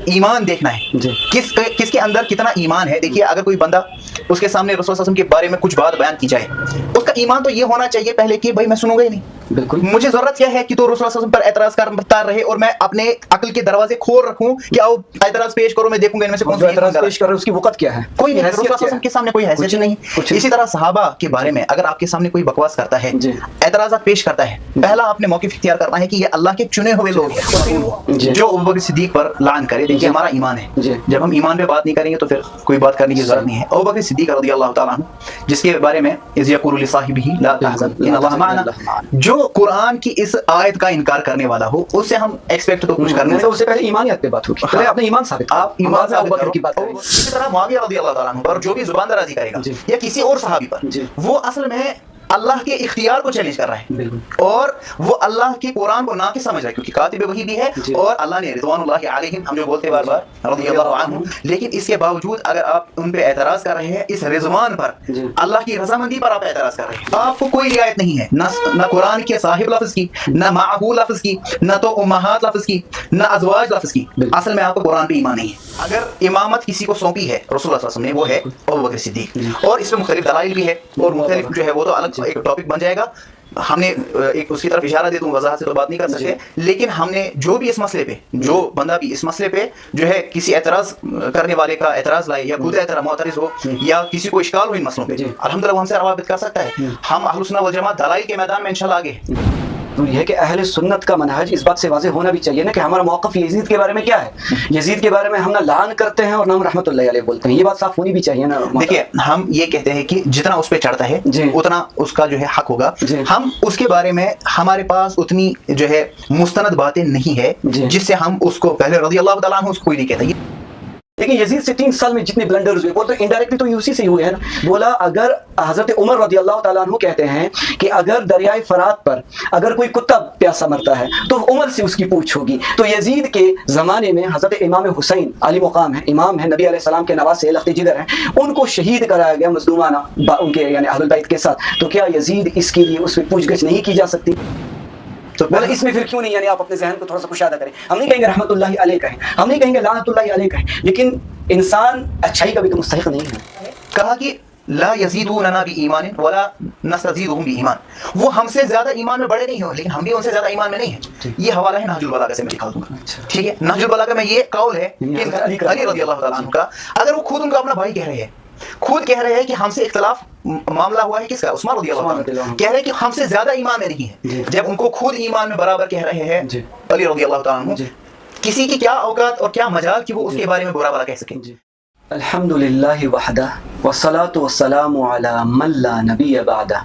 ایمان دیکھنا ہے کس کے اندر کتنا ایمان ہے. دیکھیے اگر کوئی بندہ اس کے سامنے رسول صلی اللہ علیہ وسلم کے بارے میں کچھ بات بیان کی جائے, اس کا ایمان تو یہ ہونا چاہیے پہلے کہ بھائی میں سنوں گا ہی نہیں, بالکل مجھے ضرورت کیا ہے کہ تو رسول صلی اللہ علیہ وسلم پر اعتراض کرتا رہے اور میں اپنے عقل کے دروازے کھول رکھوں کہ آؤ اعتراض پیش کرو, میں دیکھوں گا ان میں سے کون سا اعتراض پیش کر رہے ہیں اس کی وقت کیا ہے, کوئی نہیں. رسول صلی اللہ علیہ وسلم کے سامنے کوئی حیثیت نہیں. اسی طرح صحابہ کے بارے میں اگر آپ کے سامنے کوئی بکواس کرتا ہے, اعتراضات پیش کرتا ہے, پہلا آپ نے موقف اختیار کرنا ہے کہ یہ اللہ کے چنے ہوئے لوگ ہیں جو ابوبکر صدیق پر لعن کرے. دیکھیے ہمارا ایمان ہے, جب ہم ایمان پہ بات نہیں کریں گے تو پھر کوئی بات کرنے کی ضرورت نہیں ہے. ابوبکر صدیق رضی اللہ تعالیٰ عنہ جس کے بارے میں اذ یقول لصاحبہ لا تحزن ان اللہ معنا, جو قرآن کی اس آیت کا انکار کرنے والا ہو اس سے ہم ایکسپیکٹ تو کچھ کرنے سے پہلے ایمانیت پہ بات ہوگی, پہلے اپنے ایمان ثابت, آپ ایمان ثابت کرو کی بات. اسی طرح معاویہ رضی اللہ تعالیٰ عنہ پر جو بھی زبان درازی کرے گا یا کسی اور صحابی پر, وہ اصل میں اللہ کے اختیار کو چیلنج کر رہا ہے اور وہ اللہ کے قرآن کو ناقص سمجھ رہا ہے کیونکہ کاتب وحی بھی ہے اور اللہ نے رضوان اللہ علیہم ہم جو بولتے بار بار رضی اللہ عنہ, لیکن اس کے باوجود اگر آپ ان پہ اعتراض کر رہے ہیں اس رضوان پر, اللہ کی رضامندی پر آپ اعتراض کر رہے ہیں, آپ کو کوئی رعایت نہیں ہے نہ قرآن کے صاحب لفظ کی, نہ معہو لفظ کی, نہ تو امہات لفظ کی, نہ ازواج لفظ کی. اصل میں آپ کو قرآن پہ ایمان نہیں ہے. اگر امامت کسی کو سونپی ہے رسول اللہ صلی اللہ علیہ وسلم نے, وہ ہے ابوبکر صدیق, اور اس میں مختلف دلائل بھی ہے اور مختلف جو ہے وہ تو الگ ایک ٹاپک بن جائے گا. ہم نے ایک اس کی طرف اشارہ دے دوں, وضاحت سے تو بات نہیں کر سکتے, لیکن ہم نے جو بھی اس مسئلے پہ, جو بندہ بھی اس مسئلے پہ جو ہے کسی اعتراض کرنے والے کا اعتراض لائے یا خود معترض ہو یا کسی کو اشکال ہو ان مسئلوں پہ, الحمدللہ وہ ہم سے روابط کر سکتا ہے. ہم اہل سنت والجماعت دلائل کے میدان میں انشاءاللہ آگے ہیں. تو یہ ہے کہ اہل سنت کا منہج اس بات سے واضح ہونا بھی چاہیے نا کہ ہمارا موقف یزید کے بارے میں کیا ہے. یزید کے بارے میں ہم نہ لعن کرتے ہیں اور نہ ہم رحمت اللہ علیہ بولتے ہیں, یہ بات صاف ہونی بھی چاہیے نا. دیکھیے ہم یہ کہتے ہیں کہ جتنا اس پہ چڑھتا ہے اتنا اس کا جو ہے حق ہوگا. ہم اس کے بارے میں ہمارے پاس اتنی جو ہے مستند باتیں نہیں ہے جس سے ہم اس کو پہلے رضی اللہ تعالیٰ عنہ اس کو کوئی نہیں کہتا. لیکن یزید سے 3 سال میں جتنے بلنڈرز ہوئے وہ تو انڈائریکٹلی تو اسی سے ہوئے ہیں نا. بولا اگر حضرت عمر رضی اللہ تعالیٰ عنہ کہتے ہیں کہ اگر دریائے فرات پر اگر کوئی کتا پیاسا مرتا ہے تو عمر سے اس کی پوچھ ہوگی. تو یزید کے زمانے میں حضرت امام حسین علی مقام ہے, امام ہے, نبی علیہ السلام کے نواسے لخت جگر ہیں, ان کو شہید کرایا گیا مظلومانہ ان کے یعنی اہل بیت کے ساتھ. تو کیا یزید اس کے لیے اس پہ پوچھ گچھ نہیں کی جا سکتی؟ تو بولے اس میں پھر کیوں نہیں, یعنی آپ اپنے ذہن کو تھوڑا سا کشادہ کریں. ہم نہیں کہیں گے رحمت اللہ علیہ کہیں, ہم نہیں کہیں گے لعنت اللہ علیہ کہیں, لیکن انسان اچھائی کا بھی تو مستحق نہیں ہے. کہا کہ لا یزیدوننا بایمان ولا نستزیدهم بایمان, وہ ہم سے زیادہ ایمان میں بڑے نہیں ہو لیکن ہم بھی ان سے زیادہ ایمان میں نہیں ہیں. یہ حوالہ ہے نہج البلاغہ سے, میں دکھا دوں گا. ٹھیک ہے, نہج البلاغہ میں یہ قول ہے کہ علی رضی اللہ تعالیٰ عنہ کا, اگر وہ خود ان کا اپنا بھائی کہہ رہے ہیں, خود کہہ رہے ہیں کہ ہم سے اختلاف معاملہ ہوا ہے کس کا, عثمان رضی اللہ عنہ کہہ رہے ہیں کہ ہم سے زیادہ ایمان میں نہیں ہے, جب ان کو خود ایمان میں برابر کہہ رہے ہیں علی رضی اللہ تعالیٰ عنہ, کسی کی کیا اوقات اور کیا مجال کہ وہ اس کے بارے میں برا بھلا کہہ سکیں. الحمدللہ وحدہ والصلاة والسلام علی من لا نبی بعدہ.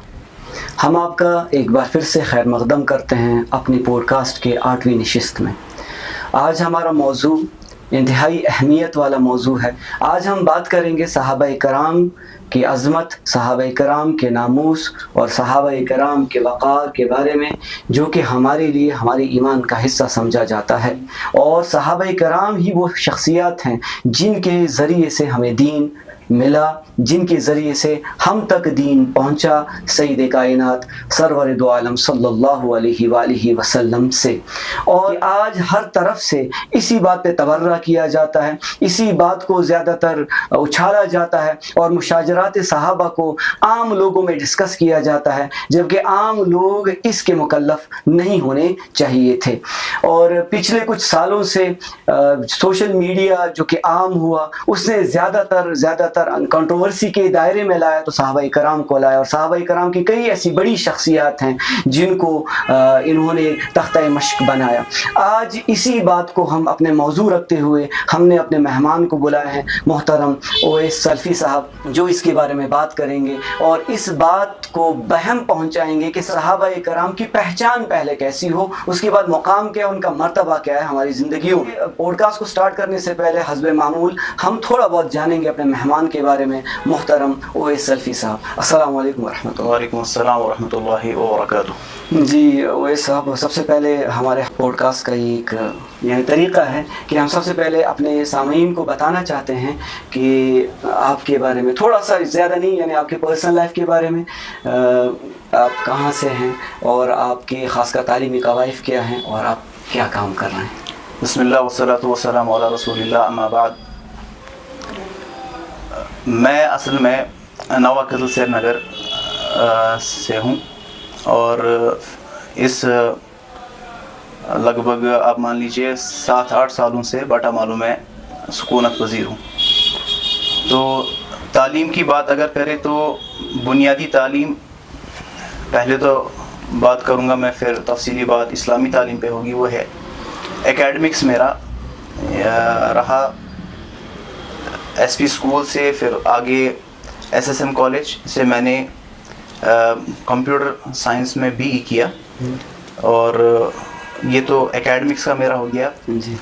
ہم آپ کا ایک بار پھر سے خیر مقدم کرتے ہیں اپنی پوڈ کاسٹ کے 8ویں نشست میں. آج ہمارا موضوع انتہائی اہمیت والا موضوع ہے. آج ہم بات کریں گے صحابہ کرام کی عظمت, صحابہ کرام کے ناموس اور صحابہ کرام کے وقار کے بارے میں, جو کہ ہمارے لیے ہمارے ایمان کا حصہ سمجھا جاتا ہے. اور صحابہ کرام ہی وہ شخصیات ہیں جن کے ذریعے سے ہمیں دین ملا, جن کے ذریعے سے ہم تک دین پہنچا سید کائنات سرور دو عالم صلی اللہ علیہ وآلہ وسلم سے. اور آج ہر طرف سے اسی بات پہ تبرہ کیا جاتا ہے, اسی بات کو زیادہ تر اچھالا جاتا ہے اور مشاجرات صحابہ کو عام لوگوں میں ڈسکس کیا جاتا ہے, جبکہ عام لوگ اس کے مکلف نہیں ہونے چاہیے تھے. اور پچھلے کچھ سالوں سے سوشل میڈیا جو کہ عام ہوا, اس نے زیادہ تر کنٹروورسی کے دائرے میں لایا تو صحابہ کرام کو لایا. اور صحابہ کرام کی کئی ایسی بڑی شخصیات ہیں جن کو انہوں نے تختہ مشق بنایا. آج اسی بات کو ہم اپنے موضوع رکھتے ہوئے ہم نے اپنے مہمان کو بلایا ہے, محترم اویس سلفی صاحب, جو اس کے بارے میں بات کریں گے اور اس بات کو بہم پہنچائیں گے کہ صحابہ کرام کی پہچان پہلے کیسی ہو, اس کے بعد مقام کیا, ان کا مرتبہ کیا ہے ہماری زندگیوں میں. پوڈ کاسٹ کو سٹارٹ کرنے سے پہلے حسب معمول ہم تھوڑا بہت جانیں گے اپنے مہمان کے بارے میں. محترم اویس سلفی صاحب, السلام علیکم ورحمۃ اللہ. وعلیکم السلام ورحمۃ اللہ وبرکاتہ. جی اویس صاحب, سب سے پہلے ہمارے پوڈ کاسٹ کا ایک یعنی طریقہ ہے کہ ہم سب سے پہلے اپنے سامعین کو بتانا چاہتے ہیں کہ آپ کے بارے میں تھوڑا سا, زیادہ نہیں, یعنی آپ کے پرسنل لائف کے بارے میں, آپ کہاں سے ہیں اور آپ کے خاص کر تعلیمی قوائف کیا ہیں اور آپ کیا کام کر رہے ہیں. بسم اللہ والصلاۃ والسلام علی رسول اللہ اما بعد. میں اصل میں نوا قتل سیر نگر سے ہوں اور اس لگ بھگ آپ مان لیجئے 7-8 سالوں سے باٹا مالو میں سکونت پذیر ہوں. تو تعلیم کی بات اگر کریں تو بنیادی تعلیم پہلے تو بات کروں گا میں, پھر تفصیلی بات اسلامی تعلیم پہ ہوگی. وہ ہے اکیڈمکس میرا رہا ایس پی اسکول سے, پھر آگے ایس ایس ایم کالج سے میں نے کمپیوٹر سائنس میں BE کیا, اور یہ تو اکیڈمکس کا میرا ہو گیا. جی.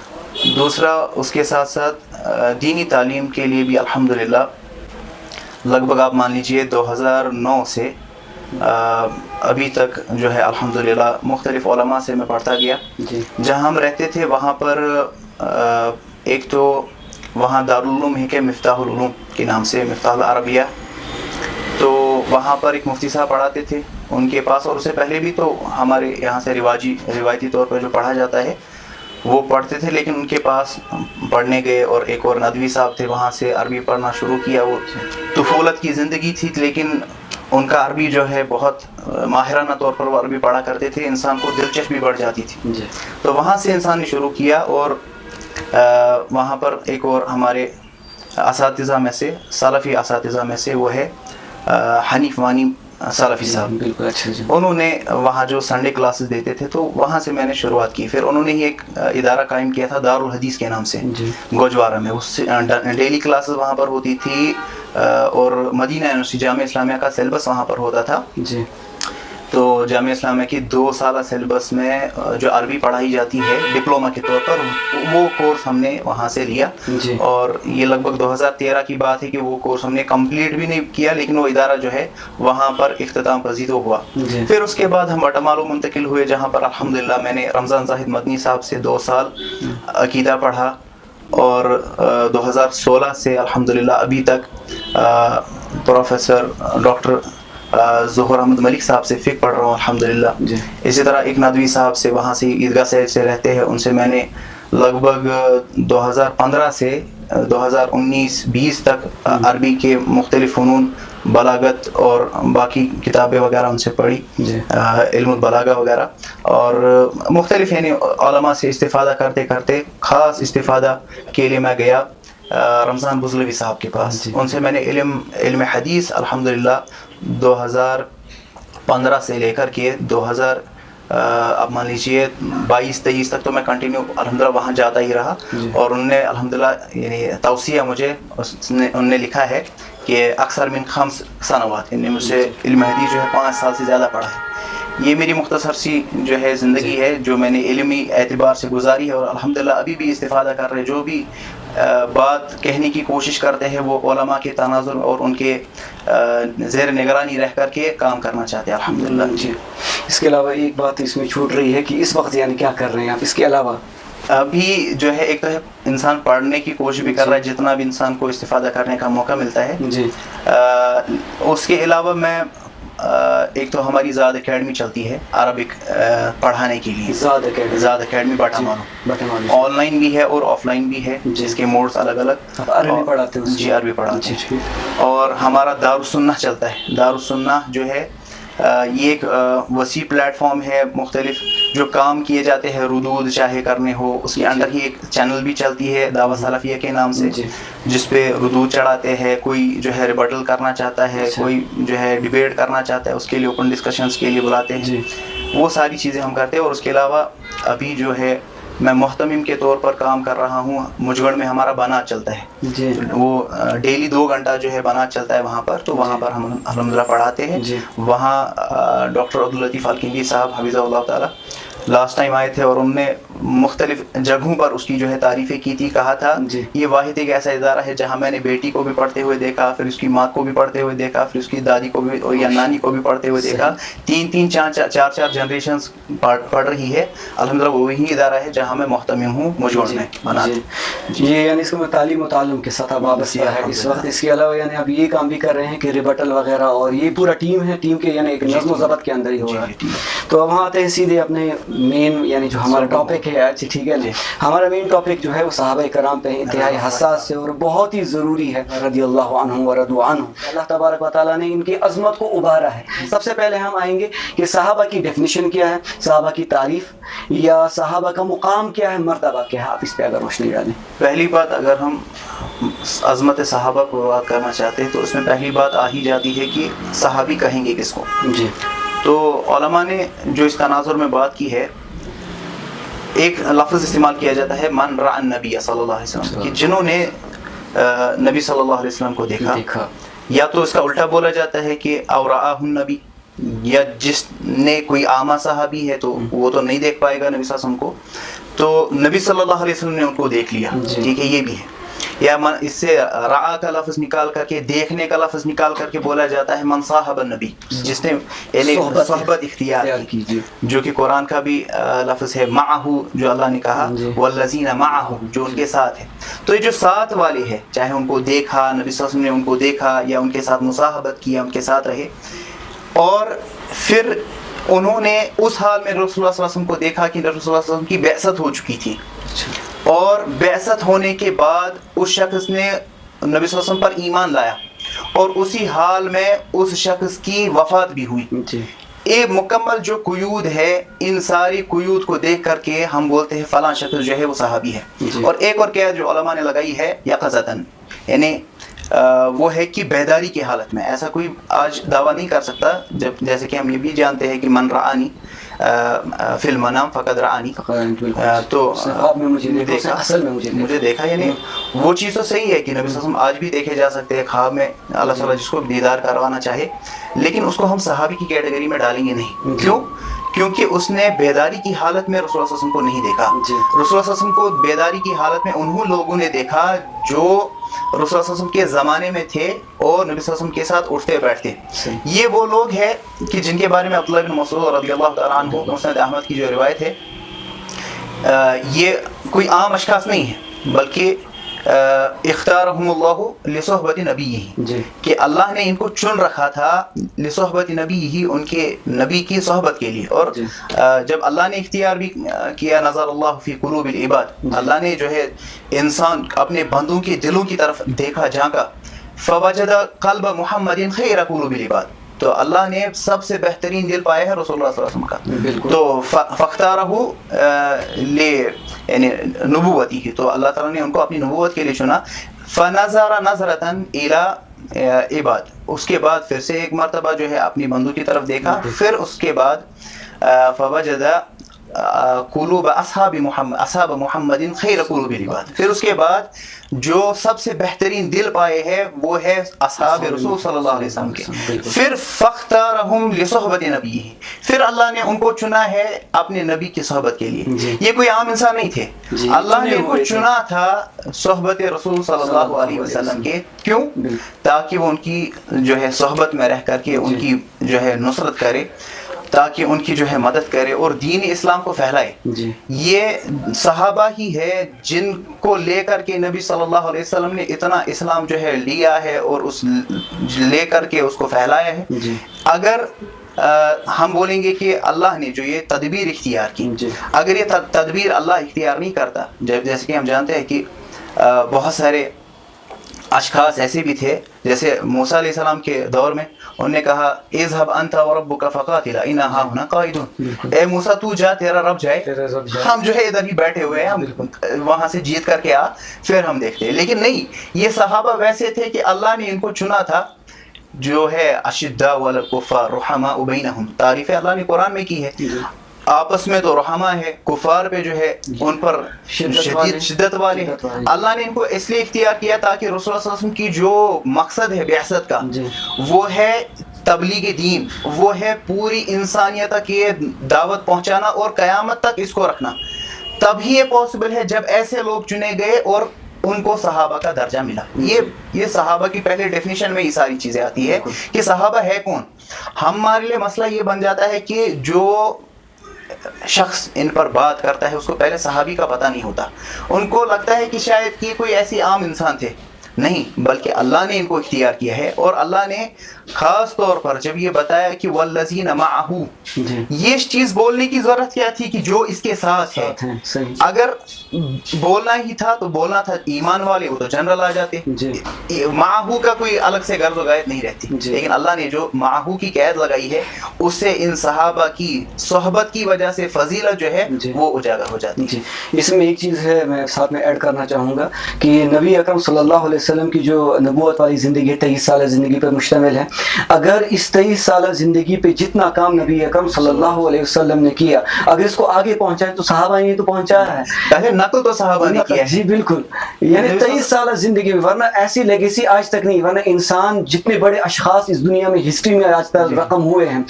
دوسرا اس کے ساتھ ساتھ دینی تعلیم کے لیے بھی الحمدللہ لگ بھگ آپ مان لیجئے 2009 سے ابھی تک جو ہے الحمدللہ مختلف علماء سے میں پڑھتا گیا. جی. جہاں ہم رہتے تھے وہاں پر ایک تو وہاں دارالعلوم ہے کہ مفتاح العلوم کے نام سے, مفتاح العربیہ, تو وہاں پر ایک مفتی صاحب پڑھاتے تھے ان کے پاس, اور اس سے پہلے بھی تو ہمارے یہاں سے روایتی طور پر جو پڑھا جاتا ہے وہ پڑھتے تھے, لیکن ان کے پاس پڑھنے گئے. اور ایک اور ندوی صاحب تھے, وہاں سے عربی پڑھنا شروع کیا. وہ طفولت کی زندگی تھی, لیکن ان کا عربی جو ہے بہت ماہرانہ طور پر وہ عربی پڑھا کرتے تھے, انسان کو دلچسپی بڑھ جاتی تھی. جی. تو وہاں سے انسان نے شروع کیا, اور وہاں پر ایک اور ہمارے اساتذہ میں سے, سلفی اساتذہ میں سے وہ ہے حنیف وانی سلفی صاحب. بالکل اچھا. جی. انہوں نے وہاں جو سنڈے کلاسز دیتے تھے تو وہاں سے میں نے شروعات کی. پھر انہوں نے ہی ایک ادارہ قائم کیا تھا دارالحدیث کے نام سے, جی. گوجوارہ میں. اس ڈیلی کلاسز وہاں پر ہوتی تھی, اور مدینہ یونیورسٹی جامعہ اسلامیہ کا سیلبس وہاں پر ہوتا تھا. جی. تو جامعہ اسلامیہ کی 2 سالہ سیلبس میں جو عربی پڑھائی جاتی ہے ڈپلومہ کے طور پر, وہ کورس ہم نے وہاں سے لیا. جی. اور یہ لگ بھگ 2013 کی بات ہے کہ وہ کورس ہم نے کمپلیٹ بھی نہیں کیا, لیکن وہ ادارہ جو ہے وہاں پر اختتام پذیر ہوا. جی. پھر اس کے بعد ہم باٹا مالو منتقل ہوئے, جہاں پر الحمدللہ میں نے رمضان زاہد مدنی صاحب سے 2 سال عقیدہ پڑھا, اور 2016 سے الحمدللہ ابھی تک پروفیسر ڈاکٹر ظہور احمد ملک صاحب سے فقہ پڑھ رہا ہوں الحمدللہ. جی. اسی طرح ایک ندوی صاحب سے, وہاں سے عیدگاہ سے رہتے ہیں, ان سے میں نے لگ بھگ 2015 سے 2019-20 تک عربی کے مختلف فنون, بلاغت اور باقی کتابیں وغیرہ ان سے پڑھی, جی. علم البلاغہ وغیرہ, اور مختلف یعنی علماء سے استفادہ کرتے کرتے خاص استفادہ کے لیے میں گیا رمضان بزلوی صاحب کے پاس. جی. ان سے میں نے علم حدیث الحمدللہ 2015 سے لے کر کے 2000 اب مان لیجیے 22-23 تک تو میں کنٹینیو الحمدللہ وہاں جاتا ہی رہا. جی. اور انہوں نے الحمدللہ یعنی توصیہ مجھے انہوں نے لکھا ہے کہ اکثر من 5 سنوات, یعنی مجھ سے علم حدیث جو ہے 5 سال سے زیادہ پڑھا ہے. یہ میری مختصر سی جو ہے زندگی ہے جو میں نے علمی اعتبار سے گزاری ہے, اور الحمدللہ ابھی بھی استفادہ کر رہے. جو بھی بات کہنے کی کوشش کرتے ہیں وہ علماء کے تناظر اور ان کے زیر نگرانی رہ کر کے کام کرنا چاہتے ہیں الحمدللہ. جی. اس کے علاوہ ایک بات اس میں چھوٹ رہی ہے کہ اس وقت یعنی کیا کر رہے ہیں آپ اس کے علاوہ؟ ابھی جو ہے ایک تو ہے انسان پڑھنے کی کوشش بھی کر رہا ہے جتنا بھی انسان کو استفادہ کرنے کا موقع ملتا ہے. جی. اس کے علاوہ میں ایک تو ہماری زاد اکیڈمی چلتی ہے عربک پڑھانے کے لیے, زاد academy Bata Malu. On line بھی ہے اور آف لائن بھی ہے, جس کے موڈز الگ الگ. عربی پڑھاتے ہیں؟ جی عربی پڑھاتے ہیں. اور ہمارا دارالسنہ چلتا ہے. دارالسنہ جو ہے یہ ایک وسیع پلیٹ فارم ہے, مختلف جو کام کیے جاتے ہیں ردود چاہے کرنے ہو, اس کے اندر ہی ایک چینل بھی چلتی ہے دعوت سلفیہ کے نام سے, جس پہ ردود چڑھاتے ہیں. کوئی جو ہے ریبٹل کرنا چاہتا ہے, کوئی جو ہے ڈیبیٹ کرنا چاہتا ہے, اس کے لیے اوپن ڈسکشنز کے لیے بلاتے ہیں. وہ ساری چیزیں ہم کرتے ہیں. اور اس کے علاوہ ابھی جو ہے میں محتمم کے طور پر کام کر رہا ہوں. مجھگڑ میں ہمارا بنات چلتا ہے, وہ ڈیلی 2 گھنٹہ جو ہے بنات چلتا ہے وہاں پر, تو وہاں پر ہم الحمدللہ پڑھاتے ہیں. وہاں ڈاکٹر عبداللطیف الکندی صاحب حفظہ اللہ تعالی لاسٹ ٹائم آئے تھے, اور انہوں نے مختلف جگہوں پر اس کی جو ہے تعریفیں کی تھی. کہا تھا یہ واحد ایک ایسا ادارہ ہے جہاں میں نے بیٹی کو بھی پڑھتے ہوئے دیکھا, پھر اس کی ماں کو بھی پڑھتے ہوئے دیکھا, پھر اس کی دادی کو بھی اور یا نانی کو بھی پڑھتے ہوئے دیکھا. 3-4 جنریشنز پڑھ رہی ہے الحمدللہ. وہی ادارہ ہے جہاں میں محتمم ہوں مجھوڑ میں. یہ یعنی اس کو تعلیم و تعلم کے ساتھ وابستہ ہے اس وقت. اس کے علاوہ یعنی اب یہ کام بھی کر رہے ہیں کہ ریبٹل وغیرہ, اور یہ پورا ٹیم ہے, ٹیم کے یعنی ایک نظم و ضبط کے اندر ہی ہو رہا ہے. تو اب وہاں آتے ہیں سیدھے اپنے مین یعنی جو ہمارا ٹاپک ہے آج، ٹھیک ہے نا، ہمارا مین ٹاپک جو ہے وہ صحابہ کرام پہ انتہائی حساس ہے اور بہت ہی ضروری ہے، رضی اللہ عنہم ورضوا عنہ۔ اللہ تبارک و تعالیٰ نے ان کی عظمت کو ابھارا ہے۔ سب سے پہلے ہم آئیں گے کہ صحابہ کی ڈیفینیشن کیا ہے، صحابہ کی تعریف یا صحابہ کا مقام کیا ہے، مرتبہ کیا ہے، آپ اس پہ اگر روشنی ڈالیں۔ پہلی بات، اگر ہم عظمت صحابہ کو بات کرنا چاہتے ہیں تو اس میں پہلی بات آ ہی جاتی ہے کہ صحابی کہیں گے کس کو؟ جی، تو علماء نے جو اس تناظر میں بات کی ہے، ایک لفظ استعمال کیا جاتا ہے من رأى النبی صلی اللہ علیہ وسلم، کہ جنہوں نے نبی صلی اللہ علیہ وسلم کو دیکھا، یا تو اس کا الٹا بولا جاتا ہے کہ او رآہ النبی، یا جس نے کوئی عامہ صحابی ہے تو وہ تو نہیں دیکھ پائے گا نبی صلی اللہ علیہ وسلم کو، تو نبی صلی اللہ علیہ وسلم نے ان کو دیکھ لیا، ٹھیک ہے، یہ بھی ہے۔ یا اس سے رعا کا لفظ نکال کر کے، دیکھنے کا لفظ نکال کر کے بولا جاتا ہے من صاحب النبی، جس نے یعنی صحبت اختیار کی، جو کہ قرآن کا بھی لفظ ہے معہو، جو اللہ نے کہا والذین معہو، جو ان کے ساتھ ہے۔ تو یہ جو ساتھ والے ہیں، چاہے ان کو دیکھا، نبی صلی اللہ علیہ وسلم نے ان کو دیکھا، یا ان کے ساتھ مصاحبت کیا، ان کے ساتھ رہے، اور پھر انہوں نے اس حال میں رسول اللہ صلی اللہ علیہ وسلم کو دیکھا کہ رسول اللہ صلی اللہ علیہ وسلم کی بعثت ہو چکی تھی، اور بعثت ہونے کے بعد اس شخص نے نبی صلی اللہ علیہ وسلم پر ایمان لایا، اور اسی حال میں اس شخص کی وفات بھی ہوئی۔ ایک مکمل جو قیود ہے، ان ساری قیود کو دیکھ کر کے ہم بولتے ہیں فلاں شخص جو ہے وہ صحابی ہے۔ اور ایک اور قید جو علماء نے لگائی ہے یقظتاً، یعنی وہ ہے کہ بیداری کی حالت میں۔ ایسا کوئی آج دعویٰ نہیں کر سکتا، جیسے کہ ہم یہ بھی جانتے ہیں کہ من رآنی فی المنام فقد رآنی، تو مجھے دیکھا، یعنی وہ چیز تو صحیح ہے کہ نبی صلی اللہ علیہ وسلم آج بھی دیکھے جا سکتے ہیں خواب میں، اللہ تعالیٰ جس کو دیدار کروانا چاہے، لیکن اس کو ہم صحابی کی کیٹیگری میں ڈالیں گے نہیں۔ کیوں؟ کیونکہ اس نے بیداری کی حالت میں رسول اللہ صلی اللہ علیہ وسلم کو نہیں دیکھا۔ رسول اللہ صلی اللہ علیہ وسلم کو بیداری کی حالت میں انہوں لوگوں نے دیکھا جو رسول اللہ صلی اللہ علیہ وسلم کے زمانے میں تھے اور نبی صلی اللہ علیہ وسلم کے ساتھ اٹھتے بیٹھتے۔ یہ وہ لوگ ہیں کہ جن کے بارے میں عبداللہ بن مسعود رضی اللہ تعالیٰ عنہ، مسند احمد کی جو روایت ہے، یہ کوئی عام اشخاص نہیں ہے، بلکہ اختارہم اللہ لصحبت نبیہ، کہ اللہ نے ان کو چن رکھا تھا لصحبت نبیہ، ان کے نبی کی صحبت کے لیے۔ اور جب اللہ نے اختیار بھی کیا، نظر اللہ فی قلوب العباد، اللہ نے جو ہے انسان اپنے بندوں کے دلوں کی طرف دیکھا، جھانکا، فوجد قلب محمد خیر قلوب العباد، تو اللہ نے سب سے بہترین دل پایا ہے رسول اللہ صلی اللہ علیہ وسلم کا، تو فاختارہ یعنی نبوتی ہی، تو اللہ تعالیٰ نے ان کو اپنی نبوت کے لیے چنا۔ فنظر نظرۃ الی عباد، اس کے بعد پھر سے ایک مرتبہ جو ہے اپنی بندوں کی طرف دیکھا، پھر اس کے بعد فوجد قلوب اصحاب محمد خیر قلوب العباد، پھر اس کے بعد جو سب سے بہترین دل پائے ہیں وہ ہے اصحاب رسول صلی اللہ علیہ وسلم کے۔ پھر فاختارہم لصحبت نبیہ، پھر اللہ نے ان کو چنا ہے اپنے نبی کی صحبت کے لیے۔ یہ کوئی عام انسان نہیں تھے، اللہ نے ان کو چنا تھا صحبت رسول صلی اللہ علیہ وسلم کے۔ کیوں؟ تاکہ وہ ان کی جو ہے صحبت میں رہ کر کے ان کی جو ہے نصرت کرے، تاکہ ان کی جو ہے مدد کرے اور دین اسلام کو پھیلائے۔ یہ صحابہ ہی ہے جن کو لے کر کے نبی صلی اللہ علیہ وسلم نے اتنا اسلام جو ہے لیا ہے اور اس لے کر کے اس کو پھیلایا ہے۔ اگر ہم بولیں گے کہ اللہ نے جو یہ تدبیر اختیار کی، اگر یہ تدبیر اللہ اختیار نہیں کرتا، جیسے کہ ہم جانتے ہیں کہ بہت سارے اشخاص ایسے بھی تھے، جیسے موسیٰ علیہ السلام کے دور میں انہوں نے کہا اذهب انت وربك فقاتلا انا هاهنا قاعدون، اے موسیٰ تو جا، تیرا رب جائے، ہم جو ہے ادھر ہی بیٹھے ہوئے ہیں، ہم وہاں سے جیت کر کے آ، پھر ہم دیکھتے ہیں۔ لیکن نہیں، یہ صحابہ ویسے تھے کہ اللہ نے ان کو چنا تھا، جو ہے اشداء علی الکفار رحماء بینہم، تعریف اللہ نے قرآن میں کی ہے، آپس میں تو رحمہ ہے، کفار پہ جو ہے ان پر شدید شدت والے ہیں۔ اللہ نے ان کو اس لیے اختیار کیا تاکہ رسول اللہ صلی اللہ علیہ وسلم کی جو مقصد ہے بعثت کا، وہ ہے تبلیغ دین، وہ ہے پوری انسانیت تک یہ دعوت پہنچانا اور قیامت تک اس کو رکھنا۔ تب ہی یہ پاسبل ہے جب ایسے لوگ چنے گئے اور ان کو صحابہ کا درجہ ملا۔ یہ صحابہ کی پہلے ڈیفینیشن میں یہ ساری چیزیں آتی ہے کہ صحابہ ہے کون۔ ہمارے لیے مسئلہ یہ بن جاتا ہے کہ جو شخص ان پر بات کرتا ہے اس کو پہلے صحابی کا پتہ نہیں ہوتا، ان کو لگتا ہے کہ شاید یہ کوئی ایسی عام انسان تھے، नहीं, बल्कि अल्लाह ने इनको इख्तियार किया है। और अल्लाह ने खास तौर पर जब ये बताया कि वल्लज़ीना माअहू, ये चीज बोलने की जरूरत क्या थी कि जो इसके साथ है। सही। अगर बोलना ही था तो बोलना था ईमान वाले, वो तो जनरल आ जाते, माहू का कोई अलग से गर्ज गायत नहीं रहती। लेकिन अल्लाह ने जो माहू की कैद लगाई है उससे इन सहाबा की सोहबत की वजह से फजीलत जो है वो उजागर हो जाती है। इसमें एक चीज़ है मैं साथ में ऐड करना चाहूँगा कि नबी अकरम सल्लल्लाहु अलैहि वसल्लम की जो नबूवत वाली ज़िंदगी 23 साल ज़िंदगी पर मुश्तमिल है, अगर इस 23 साल ज़िंदगी पे जितना काम नबी अकरम सल्लल्लाहु अलैहि वसल्लम ने किया अगर इसको आगे पहुँचाए तो सहाबा ने तो पहुँचाया है, पहले नकल तो सहाबा ने किया है। जी बिल्कुल, यानी 23 साल ज़िंदगी में, वरना ऐसी लेगेसी आज तक नहीं, वरना इंसान जितने बड़े अशखास इस दुनिया में हिस्ट्री में आज तक रकम हुए हैं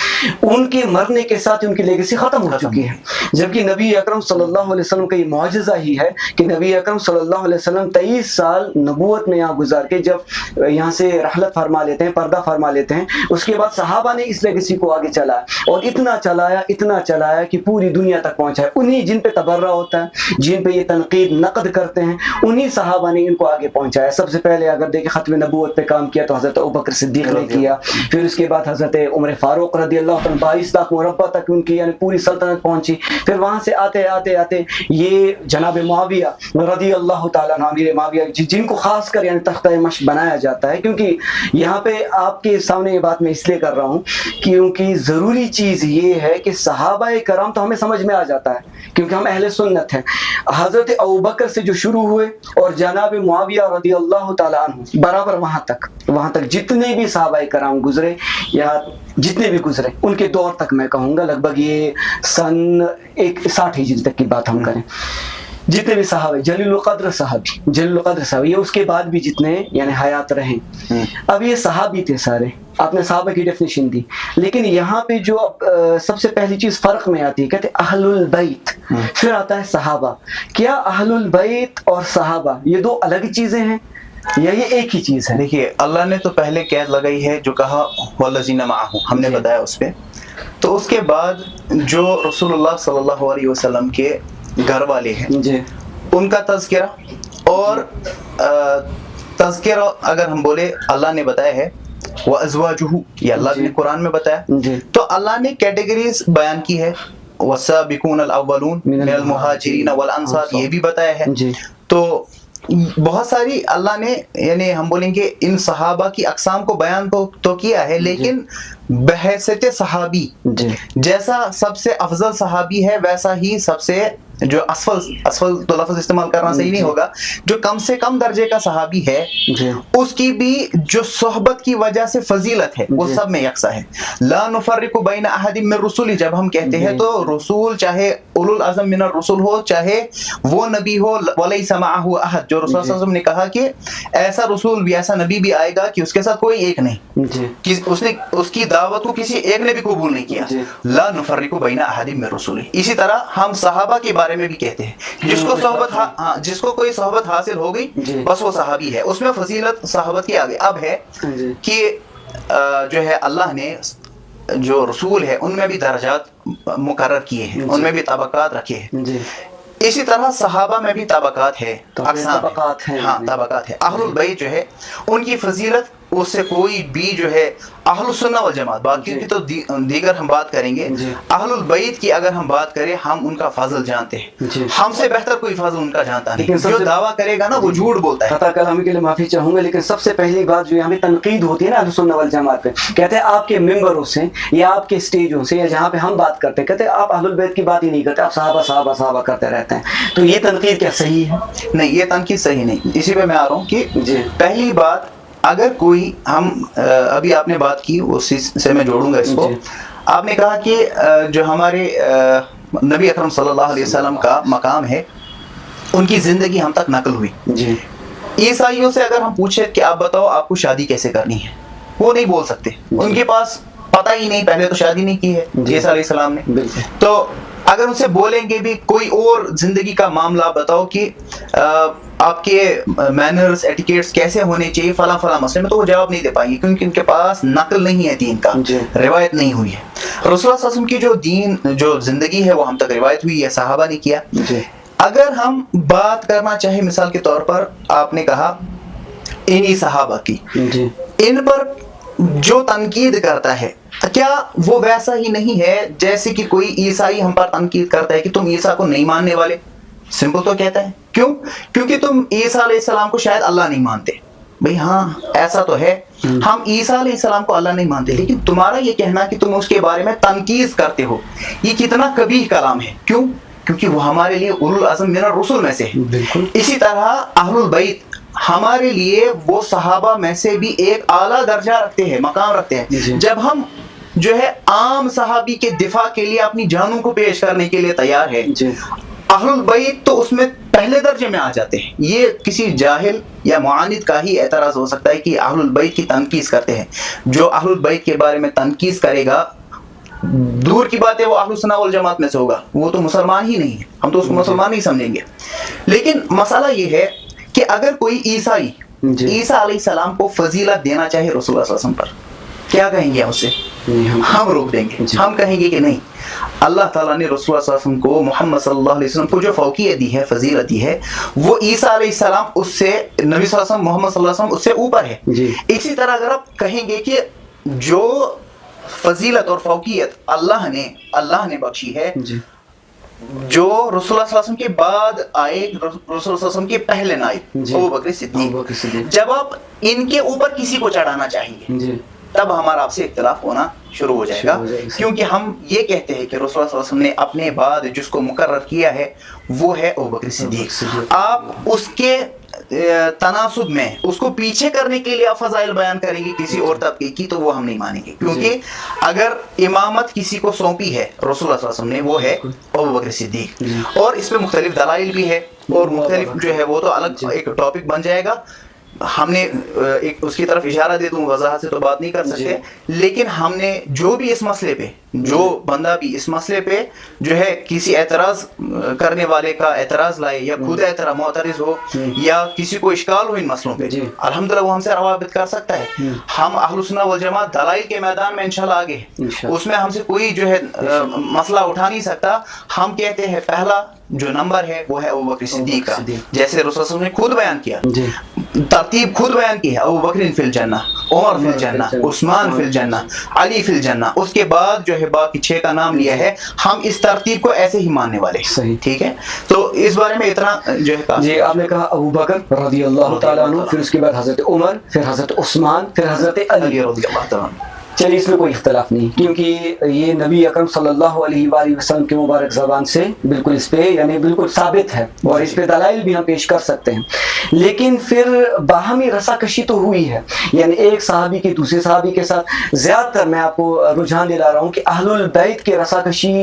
उनके मरने के साथ उनकी लेगेसी ख़त्म हो चुकी है। जबकि नबी अकरम सल्लल्लाहु अलैहि वसल्लम का ये मौजज़ा ही है कि नबी अकरम सल्लल्लाहु अलैहि वसल्लम 23 साल नबूवत में यहाँ गुजार के जब यहाँ से रहलत फरमा लेते हैं, पर्दा फरमा लेते हैं, उसके बाद सहाबा ने इस लेगेसी को आगे चलाया और इतना चलाया कि पूरी दुनिया तक पहुँचा है। उन्हीं जिन पे तबर्रा होता है, जिन पे ये तनकीद नक़द करते हैं, उन्हीं सहाबा ने इनको आगे पहुँचाया। सबसे पहले अगर देखें ख़त्म नबूवत पे काम किया तो हज़रत अबू बकर सिद्दीक़ ने किया, फिर उसके बाद हज़रत उमर फ़ारूक रज़ी अल्लाह तआला 22 लाख मुरब्बा तक उनकी यानी पूरी सल्तनत पहुँची। फिर वहाँ से आते आते ये जनाब मुआविया रज़ी अल्लाह तआला अन्हु, अमीर मुआविया, जिनको खास कर यानी तख्ता मश्क बनाया जाता है, क्योंकि यहाँ पे आपके सामने ये बात मैं इसलिए कर रहा हूँ क्योंकि ज़रूरी चीज़ ये है कि सहाबाए कराम तो हमें समझ में आ जाता है क्योंकि हम अहले सुन्नत हैं। हज़रत अबू बकर से जो शुरू हुए और जनाब मुआविया रज़ी अल्लाह तआला अन्हु बराबर वहाँ तक जितने भी सहाबाए कराम गुजरे या जितने भी गुजरे उनके दौर तक मैं कहूँगा लगभग ये सन 60 हिजरी तक की बात हम करें, जितने भी सहाबे जलील क़द्र सहाबी ये उसके बाद भी जितने यानी हयात रहे, अब ये सहाबी थे सारे, आपने सहाबा की डेफिनेशन दी, लेकिन यहाँ पे जो सबसे पहली चीज़ फ़र्क में आती है, कहते हैं अहलुल बैत, फिर आता है सहाबा। क्या अहलुल बैत और सहाबा ये दो अलग चीज़ें हैं या ये एक ही चीज़ है? देखिए, अल्लाह ने तो पहले कैद लगाई है जो कहा वल्लज़ीना माअहू, हमने बताया उस पे, तो उसके बाद जो रसूलुल्लाह सल्लल्लाहु अलैहि वसल्लम के घर वाले हैं जी, उनका तज़किरा और तज़किरा अगर हम बोले अल्लाह ने बताया है व अज़वाजुहु, ये अल्लाह ने कुरान में बताया, तो अल्लाह ने कैटेगरीज बयान की है, वस्साबिकूनल अव्वलून मिनल मुहाजिरीन वल अंसार, ये भी बताया है। तो बहुत सारी अल्लाह ने यानी हम बोलेंगे इन सहाबा की अक़साम को बयान तो किया है, लेकिन बहैसियत सहाबी जैसा सबसे अफजल सहाबी है वैसा ही सबसे जो असफल तो लफ्ज़ इस्तेमाल करना सही नहीं होगा, जो कम से कम दर्जे का सहाबी है उसकी भी जो सोहबत की वजह से फजीलत है वो सब में यकसा है। ला नुफर्रिकु बैन अहदिम मिन रुसुली जब हम कहते हैं तो रसूल चाहे उलुल अज़म मिनर रुसुल हो, चाहे वो नबी हो, वलैसा मअहु अहद, जो रसूल सल्लल्लाहु अलैहि वसल्लम ने कहा कि ऐसा रसूल भी ऐसा नबी भी आएगा कि उसके साथ कोई एक नहीं, कि उसने उसकी दावत को किसी एक ने भी कबूल नहीं किया। ला नुफर्रिकु बैन अहदिम मिन रुसुली। इसी तरह हम सहाबा के बारे में भी कहते हैं जिसको कोई सोहबत हासिल हो गई बस वो सहाबी है, उसमें फजीलत सहाबत की आगे। अब है कि जो है अल्लाह ने जो रसूल है उनमें भी दर्जात मुकर्रर किए हैं, उनमें भी तबकात रखे हैं। इसी तरह सहाबा में भी तबकात है, तबकात है। अहलुल बैत जो है उनकी फजीलत उससे कोई भी जो है अहलुस सुन्ना वल जमात, बाकी की तो दीगर हम बात करेंगे, अहलुल बैत की अगर हम बात करें हम उनका फजल जानते हैं, हमसे बेहतर कोई फजल उनका जानता नहीं। जो दावा करेगा ना वो झूठ बोलता है। खता कलामी के लिए माफी चाहूंगा, लेकिन सबसे पहली बात जो यहाँ पे तनकीद होती है ना अहलुस सुन्ना वल जमात पे, कहते हैं आपके मेंबरों से या आपके स्टेजों से या जहाँ पे हम बात करते हैं, कहते हैं आप अहलुल बैत की बात ही नहीं करते, आप सहाबा करते रहते हैं। तो ये तनकीद क्या सही है? नहीं, ये तनकीद सही नहीं। इसी पे मैं आ रहा हूँ कि पहली बात, अगर कोई हम अभी आपने बात की उसी से मैं जोड़ूंगा इसको, आपने कहा कि जो हमारे नबी अकरम सल्लल्लाहु अलैहि वसल्लम का मकाम है उनकी ज़िंदगी हम तक नकल हुई जी। ईसाइयों से अगर हम पूछे कि आप बताओ आपको शादी कैसे करनी है, वो नहीं बोल सकते, उनके पास पता ही नहीं, पहले तो शादी नहीं की है ईसा अलैहिस्सलाम ने। तो अगर उनसे बोलेंगे भी कोई और जिंदगी का मामला बताओ कि आपके मैनर्स एटिकेट्स कैसे होने चाहिए फला मसले में, तो वो जवाब नहीं दे पाएंगे क्योंकि उनके पास नकल नहीं है दीन का, रिवायत नहीं हुई है। रसूलुल्लाह सल्लल्लाहु अलैहि वसल्लम की जो दीन जो जिंदगी है वो हम तक रिवायत हुई है, सहाबा ने किया। अगर हम बात करना चाहे मिसाल के तौर पर आपने कहा इन्हीं सहाबा की, इन पर जो तनकीद करता है, क्या वो वैसा ही नहीं है जैसे कि कोई ईसाई हम पर तनकीद करता है कि तुम ईसा को नहीं मानने वाले? सिंपल तो कहता है, क्यों? क्योंकि तुम ईसा अलैहिस्सलाम को शायद अल्लाह नहीं मानते। भाई हाँ, ऐसा तो है, हम ईसा अलैहिस्सलाम को अल्लाह नहीं मानते, लेकिन तुम्हारा ये कहना कि तुम उसके बारे में तनकीद करते हो, ये कितना कबीह कलाम है। क्यों? क्योंकि वो हमारे लिए उलुल अज़्म मिनर रसूल में से है। इसी तरह अहलुल बैत हमारे लिए वो सहाबा में से भी एक आला दर्जा रखते हैं, मकाम रखते हैं। जब हम जो है आम सहाबी के दिफा के लिए अपनी जानों को पेश करने के लिए तैयार है, अहलुल बैत तो उसमें पहले दर्जे में आ जाते हैं। ये किसी जाहिल या मुआनिद का ही एतराज हो सकता है कि अहलुल बैत की तनकीस करते हैं। जो अहलुल बैत के बारे में तनकीस करेगा, दूर की बात है वो अहलुस सुन्नह वल जमात में से होगा, वो तो मुसलमान ही नहीं है, हम तो उसको मुसलमान नहीं समझेंगे। लेकिन मसला ये है कि अगर कोई ईसाई ईसा अलैहिस्सलाम को फजीलत देना चाहे रसूलुल्लाह सल्लल्लाहु अलैहि वसल्लम पर, क्या कहेंगे उससे? हम रोक देंगे। हम कहेंगे कि नहीं, अल्लाह ताला ने रसूलुल्लाह सल्लल्लाहु अलैहि वसल्लम को, मोहम्मद सल्लल्लाहु अलैहि वसल्लम को जो फौकियत दी है, फजीलत दी है, वो ईसा अलैहिस्सलाम उससे, नबी सल्लल्लाहु अलैहि वसल्लम, मोहम्मद सल्लल्लाहु अलैहि वसल्लम उससे ऊपर है। इसी तरह अगर आप कहेंगे कि जो फजीलत और फौकियत अल्लाह ने बख्शी है, जो रसूलुल्लाह सल्लल्लाहु अलैहि वसल्लम के बाद आए, रसूलुल्लाह सल्लल्लाहु अलैहि वसल्लम के पहले नायब अबू बकर सिद्दीक, जब आप इनके ऊपर किसी को चढ़ाना चाहेंगे, तब हमारा आपसे इख्तिलाफ होना शुरू हो जाएगा। क्योंकि हम ये कहते हैं कि रसूलुल्लाह सल्लल्लाहु अलैहि वसल्लम ने अपने बाद जिसको मुकर्रर किया है वो है अबू बकर सिद्दीक। आप उसके तनासुब में उसको पीछे करने के लिए आप फजाइल बयान करेंगे किसी और तबके की, तो वो हम नहीं मानेंगे। क्योंकि अगर इमामत किसी को सौंपी है रसूलुल्लाह सल्लल्लाहु अलैहि वसल्लम ने, वो है अबू बकर सिद्दीक। और इसमें मुख्तलिफ दलाइल भी है, और मुख्तलिफ जो है वो तो अलग एक टॉपिक बन जाएगा। हमने एक उसकी तरफ इशारा दे दूं, वजाहत से तो बात नहीं कर सकते, लेकिन हमने जो भी इस मसले पे, जो बंदा भी इस मसले पे जो है किसी एतराज करने वाले का एतराज लाए, या खुद एतराज मुअतरिज हो, या किसी को इश्काल हो इन मसलों पे, अल्हम्दुलिल्लाह वो हमसे रवाबित कर सकता है। हम अहलुस सुन्नह वल जमात दलाइल के मैदान में इंशाल्लाह आगे हैं, उसमें हमसे कोई जो है मसला उठा नहीं सकता। हम कहते हैं पहला जो नंबर है वो है अबू बकर सिद्दीक का, जैसे रसूल सल्लल्लाहु अलैहि वसल्लम ने खुद बयान किया, तरतीब खुद बयान की है, अबू बकर फिल जन्नह, उमर फिल जन्नह, उस्मान फिल जन्नह, अली फिल जन्नह। उसके बाद जो है बाकी 6 का नाम लिया है। हम इस तरतीब को ऐसे ही मानने वाले हैं, ठीक है? तो इस बारे में इतना जो है जी, आपने कहा अबू बकर रज़ियल्लाहु ताला अन्हु, फिर उसके बाद हजरत उमर, फिर हजरत उस्मान, फिर हजरत अली रज़ियल्लाहु ताला अन्हु। चलिए, इसमें कोई इख्तलाफ नहीं, क्योंकि ये नबी अकरम सल्लल्लाहु अलैहि वसल्लम के मुबारक ज़बान से बिल्कुल इस पे यानी बिल्कुल साबित है, और इस पे दलाइल भी हम पेश कर सकते हैं। लेकिन फिर बाहमी रसाकशी तो हुई है, यानी एक सहाबी के दूसरे सहाबी के साथ। ज़्यादातर मैं आपको रुझान दिला रहा हूँ कि अहलुल बैत के रसाकशी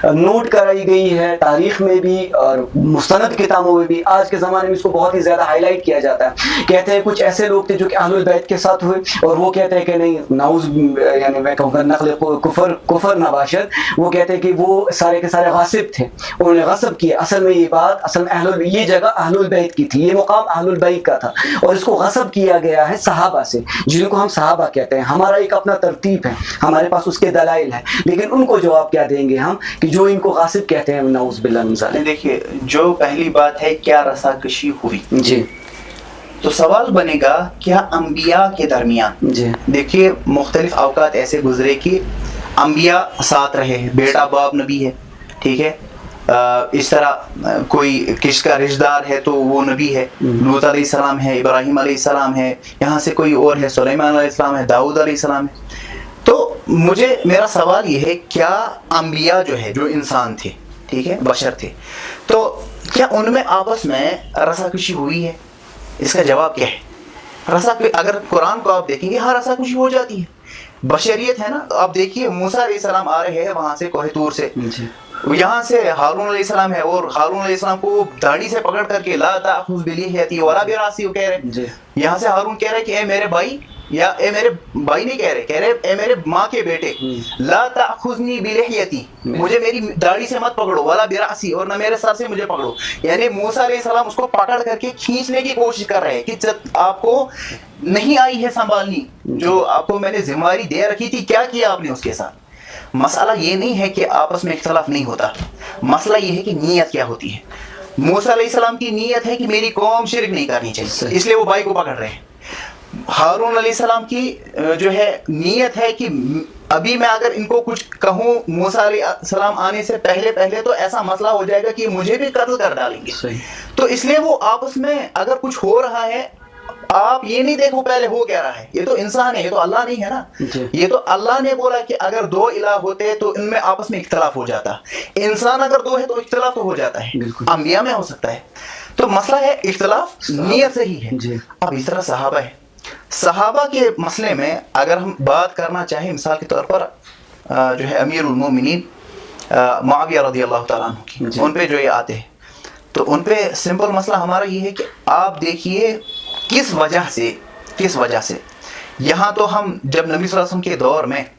नोट कराई गई है तारीख में भी और मुस्तनद किताबों में भी। आज के ज़माने में इसको बहुत ही ज़्यादा हाईलाइट किया जाता है। कहते हैं कुछ ऐसे लोग थे जो कि अहलुल बैत के साथ हुए, और वो कहते हैं कि नहीं, नाउज़ यानी मैं कहूँगा नक़ल कुफर नबाशत, वो कहते हैं कि वो सारे के सारे गासिब थे, उन्होंने गस्ब किया। असल में ये बात, असल में ये जगह अहलुल बैत की थी, ये मुकाम अहलुल बैत का था, और इसको गस्ब किया गया है सहाबा से, जिनको हम सहाबा कहते हैं। हमारा एक अपना तरतीब है, हमारे पास उसके दलाइल है, लेकिन उनको जवाब क्या देंगे हम कि जो इनको गासिब कहते हैं, नाउज़ बिल्लाह मिन ज़ालिक। देखिए, जो पहली बात है क्या रसाकशी हुई जी, तो सवाल बनेगा क्या अंबिया के दरमियान, देखिए मुख्तलिफ औकात ऐसे गुजरे कि अंबिया साथ रहे, बेटा बाप नबी है, ठीक है, इस तरह कोई किसका रिश्तेदार है तो वो नबी है, लूत अलैहिस्सलाम है, इब्राहिम अलैहिस्सलाम है, यहाँ से कोई और है, सुलेमान अलैहिस्सलाम है, दाऊद अलैहिस्सलाम है। तो मेरा सवाल ये है, क्या अंबिया जो है, जो इंसान थे, ठीक है, बशर थे, तो क्या उनमें आपस में रसाकशी हुई है? इसका जवाब क्या है? अगर कुरान को आप देखेंगे, हाँ रसाकशी हो जाती है, बशरियत है ना। तो आप देखिए मूसा अलैहिस्सलाम आ रहे हैं वहां से कोह तूर से, यहाँ से हारून अलैहिस्सलाम है, और हारून अलैहिस्सलाम को दाढ़ी से पकड़ करके ला ताखुज़ बिलिह्यती वला बिरासी कह रहे, यहाँ से हारून कह रहे कि ए मेरे भाई, या ए मेरे भाई नहीं कह रहे ए मेरे माँ के बेटे, ला ताखुज़नी बिलिह्यती, मुझे मेरी दाढ़ी से मत पकड़ो, वला बिरासी, और ना मेरे सर से मुझे पकड़ो। यानी मूसा अलैहिस्सलाम उसको पकड़ करके खींचने की कोशिश कर रहे हैं कि जब आपको नहीं आई है संभालनी, जो आपको मैंने जिम्मेदारी दे रखी थी, क्या किया आपने उसके साथ? मसला ये नहीं है कि आपस में इख्तलाफ नहीं होता, मसला ये है कि नीयत क्या होती है। मूसा अलैहिस्सलाम की नीयत है कि मेरी कौम शिरक नहीं करनी चाहिए, इसलिए वो भाई को पकड़ रहे हैं, हारून अलैहिस्सलाम की जो है नीयत है कि अभी मैं अगर इनको कुछ कहूँ मूसा अलैहिस्सलाम आने से पहले तो ऐसा मसला हो जाएगा कि मुझे भी कत्ल कर डालेंगे। तो इसलिए वो आपस में अगर कुछ हो रहा है, आप ये नहीं देखो पहले हो क्या रहा है, ये तो इंसान है, ये तो अल्लाह नहीं है ना। ये तो अल्लाह ने बोला कि अगर दो इलाह होते तो इनमें आपस में इख्तिलाफ हो जाता। इंसान अगर दो है तो इख्तिलाफ तो हो जाता है, अंबिया में हो सकता है। तो मसला है इख्तिलाफ नीयत से ही है। अब इस तरह सहाबा है, सहाबा के मसले में अगर हम बात करना चाहें, मिसाल के तौर पर जो है अमीरुल मोमिनीन मुआविया रज़ियल्लाहु तआला अन्हु की, उन पे जो ये आते हैं, तो उन पे सिंपल मसला हमारा ये है कि आप देखिए किस वजह से यहाँ तो हम जब नबी सल्लल्लाहु अलैहि वसल्लम के दौर में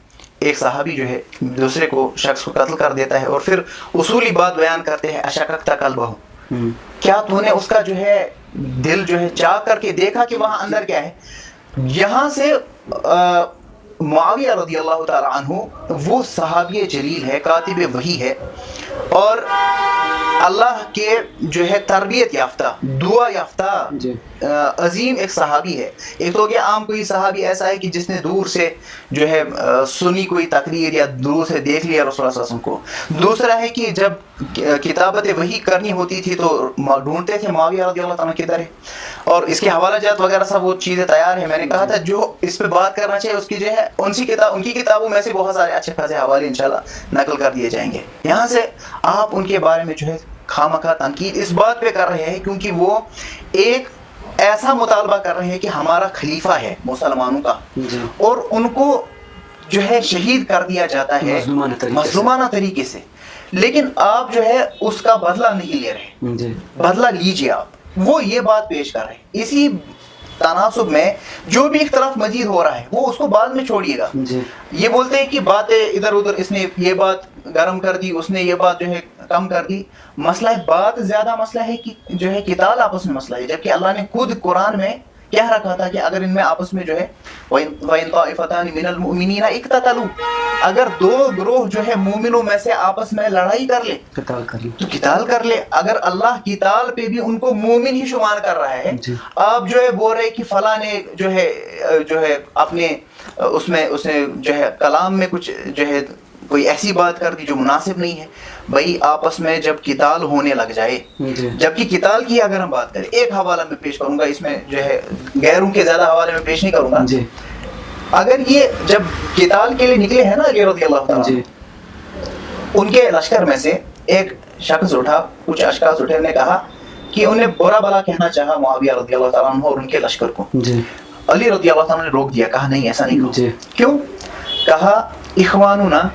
एक सहाबी जो है दूसरे को शख्स को कत्ल कर देता है और फिर उसूली बात बयान करते हैं, अशक्कता कल्बहु, क्या तूने उसका जो है दिल जो है चाक करके देखा कि वहाँ अंदर क्या है। यहाँ से मुआविया रज़ियल्लाहु तआला अन्हु वो सहाबी जलील है, कातिब वही है और अल्लाह के जो है तरबियत याफ्ता, दुआ याफ्ता अजीम एक सहाबी है। एक तो क्या आम कोई सहाबी ऐसा है कि जिसने दूर से जो है सुनी कोई तकरीर या दूर से देख लिया रसूल सल्लल्लाहु अलैहि वसल्लम को। दूसरा है कि जब किताबत वही करनी होती थी तो ढूंढते थे मुआविया रज़ियल्लाहु ताला किधर है, और इसके हवाला जात वगैरह सब वो चीज़ें तैयार है। मैंने कहा था जो इस पे बात करना चाहिए उसकी जो है उनकी किताबों में से बहुत सारे अच्छे खासे हवाले इंशाल्लाह नकल कर दिए जाएंगे। यहाँ से आप उनके बारे में जो है खामखा तनकीद इस बात पे कर रहे हैं क्योंकि वो एक ऐसा मुतालबा कर रहे हैं कि हमारा खलीफा है मुसलमानों का और उनको जो है शहीद कर दिया जाता है मज़लूमाना तरीके से, लेकिन आप जो है उसका बदला नहीं ले रहे। बदला लीजिए आप, वो ये बात पेश कर रहे हैं। इसी तनासुब में जो भी इख्तिलाफ मजीद हो रहा है वो उसको बाद में छोड़िएगा। ये बोलते हैं कि बातें इधर उधर, इसने ये बात गर्म कर दी, उसने ये बात जो है कम कर दी। मसला है बात ज्यादा, मसला है कि जो है किताल आपस में मसला है, जबकि अल्लाह ने खुद कुरान में क्या रखा था कि अगर इनमें आपस में जो है वइन ताइफतानि मिनल मुमिनीना इक्ततलू, अगर दो ग्रोह जो है मोमिनों में से आपस में लड़ाई कर ले तो किताल कर ले। अगर अल्लाह किताल पे भी उनको मोमिन ही शुमार कर रहा है, आप जो है बोल रहे कि फला ने जो है अपने उसमें उसने जो है कलाम में कुछ जो है कोई ऐसी बात कर दी जो मुनासिब नहीं है। भाई आपस में जब किताल होने लग जाए, जबकि किताल की अगर हम बात करें, एक हवाला में पेश करूंगा, इसमें जो है गैरों के ज्यादा हवाले में पेश नहीं करूंगा। अगर ये जब किताल के लिए निकले हैं ना अली रज़ियल्लाहु ताला, उनके लश्कर में से एक शख्स उठा, कुछ अशखास उठे, ने कहा कि उन्हें बुरा भला कहना चाहा मुआविया रज़ियल्लाहु ताला अन्हु और उनके लश्कर को। अली रज़ियल्लाहु ताला ने रोक दिया, कहा नहीं ऐसा नहीं करो। क्यों? कहा इखवानुना,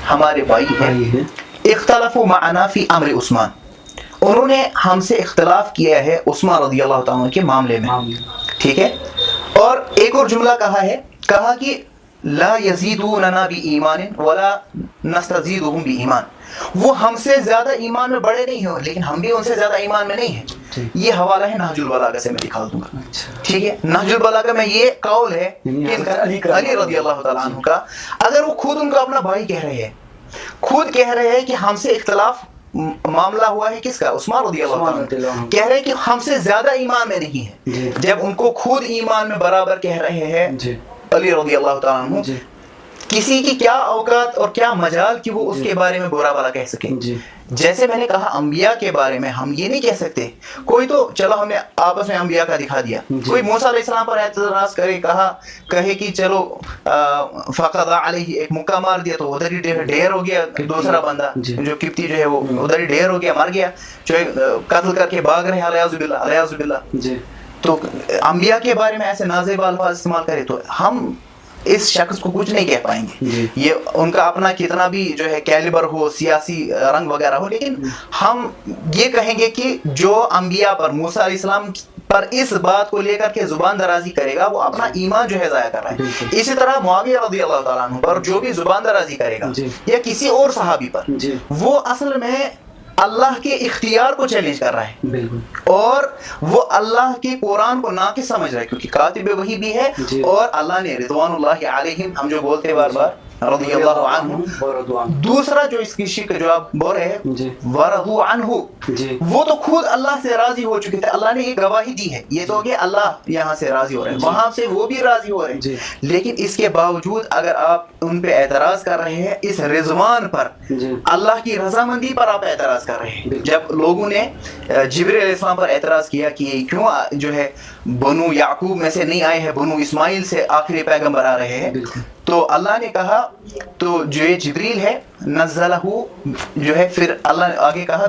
हमारे भाई है, इख्तलफु मअना फी अम्र उस्मान, उन्होंने हमसे इख्तिलाफ किया है उस्मान रज़ियल्लाहु ताला के मामले में, ठीक है। और एक और जुमला कहा है, कहा कि ला यज़ीदूना बी ईमान वला नस्तज़ीदुहुम बी ईमान, वो हमसे ज्यादा ईमान में बड़े नहीं हो लेकिन हम भी उनसे ज्यादा ईमान में नहीं है। ये हवाला है नहजुल बलागा से, मैं दिखा दूंगा, ठीक है। नहजुल बलागा में ये कौल है अली रज़ियल्लाहु ताला अन्हु का। अगर वो खुद उनका अपना भाई कह रहे हैं, खुद कह रहे हैं कि हमसे इख्तिलाफ मामला हुआ है किसका, उस्मान रज़ियल्लाहु ताला, कह रहे हैं कि हमसे ज्यादा ईमान में नहीं है, जब उनको खुद ईमान में बराबर कह रहे हैं अली रज़ियल्लाहु ताला अन्हु, किसी की क्या औकात और क्या मजाल कि वो उसके बारे में बुरा भला कह सके। जैसे मैंने कहा अंबिया के बारे में हम ये नहीं कह सकते, कोई तो चलो हमने आपस में अंबिया का दिखा दिया, कोई मूसा अलैहिस्सलाम पर एतराज करे, कहे कि चलो फ़क़दा अलैहि, एक मुक्का मार दिया तो उधर ही ढेर हो गया, दूसरा बंदा जो किप्ती जो है वो उधर ही ढेर हो गया, मर गया, जो कत्ल करके भाग रहे अलियाज़ु बिल्लाह। तो अंबिया के बारे में ऐसे नाज़ेब अल्फाज इस्तेमाल करे तो हम इस शख्स को कुछ नहीं कह पाएंगे। ये उनका अपना कितना भी जो है कैलिबर हो, सियासी रंग वगैरह हो, लेकिन हम ये कहेंगे कि जो अंबिया पर, मूसा अलैहिस्सलाम पर इस बात को लेकर के जुबान दराजी करेगा वो अपना ईमान जो है ज़ाया कर रहा है। इसी तरह मुआविया रज़ियल्लाहु ताला अन्हु पर जो भी जुबान दराजी करेगा या किसी और सहाबी पर, वो असल में अल्लाह के इख्तियार को चैलेंज कर रहा है और वो अल्लाह के कुरान को नाक़िस समझ रहा है, क्योंकि कातिब वही भी है और अल्लाह ने रिज़वानुल्लाहि अलैहिम, हम जो बोलते हैं बार बार रज़ियल्लाहु अन्हु। दूसरा जो इसकी शिक जो आप बोल रहे हैं वरदू अन्हु, वो तो खुद अल्लाह से राजी हो चुके थे, अल्लाह ने ये गवाही दी है, ये तो हो गया अल्लाह यहाँ से राजी हो रहे हैं, वहां से वो भी राजी हो रहे हैं। लेकिन इसके बावजूद अगर आप उन पे एतराज कर रहे हैं, इस रिजवान पर, अल्लाह की रजामंदी पर आप एतराज कर रहे हैं। जब लोगों ने जिब्रील अलैहिस्सलाम पर एतराज किया कि क्यों जो है बनु याकूब में से नहीं आए हैं, बनु इस्माइल से आखिरी पैगंबर आ रहे हैं, तो अल्लाह ने कहा, तो जो ये जिब्रील है नज़लहु जो है, फिर अल्लाह ने आगे कहा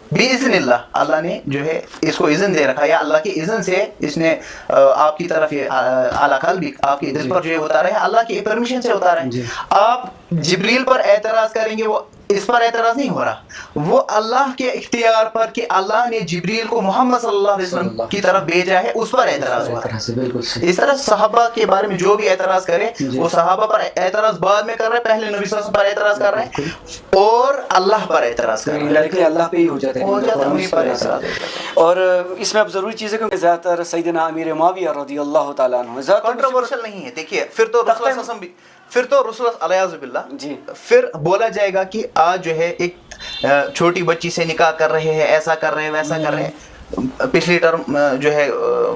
बिइज़्निल्लाह, अल्लाह ने जो है इसको इज़्न दे रखा, या अल्लाह की इज़्न से इसने आपकी तरफ ये आला कल्बी आपके दिल पर जो है उतारा है, अल्लाह की परमिशन से उतारा है। आप जिब्रील पर एतराज़ करेंगे, वो इस पर एतराज़ नहीं हो रहा, वो अल्लाह के इख्तियार पर कि अल्लाह ने जिब्रील को मोहम्मद सल्लल्लाहु अलैहि वसल्लम की तरफ भेजा है, उस पर एतराज़ हुआ। इस तरह सहाबा के बारे में जो भी एतराज़ करे वो सहाबा पर एतराज़ बाद में कर रहे हैं, पहले नबी सल्लल्लाहु अलैहि वसल्लम पर एतराज़ कर रहे हैं और अल्लाह पर एतराज़ कर रहे हैं, अल्लाह पे ही हो जाता है। और इसमें अब ज़रूरी चीज़ है कि ज़्यादातर सैयदना अमीर मुआविया रज़ियल्लाहु ताला अन्हु कंट्रोवर्शियल नहीं है। देखिए फिर तो रसूल अलैहिस्सलाम जी, फिर बोला जाएगा कि आज जो है एक छोटी बच्ची से निकाह कर रहे हैं, ऐसा कर रहे हैं, वैसा कर रहे हैं। पिछली टर्म जो है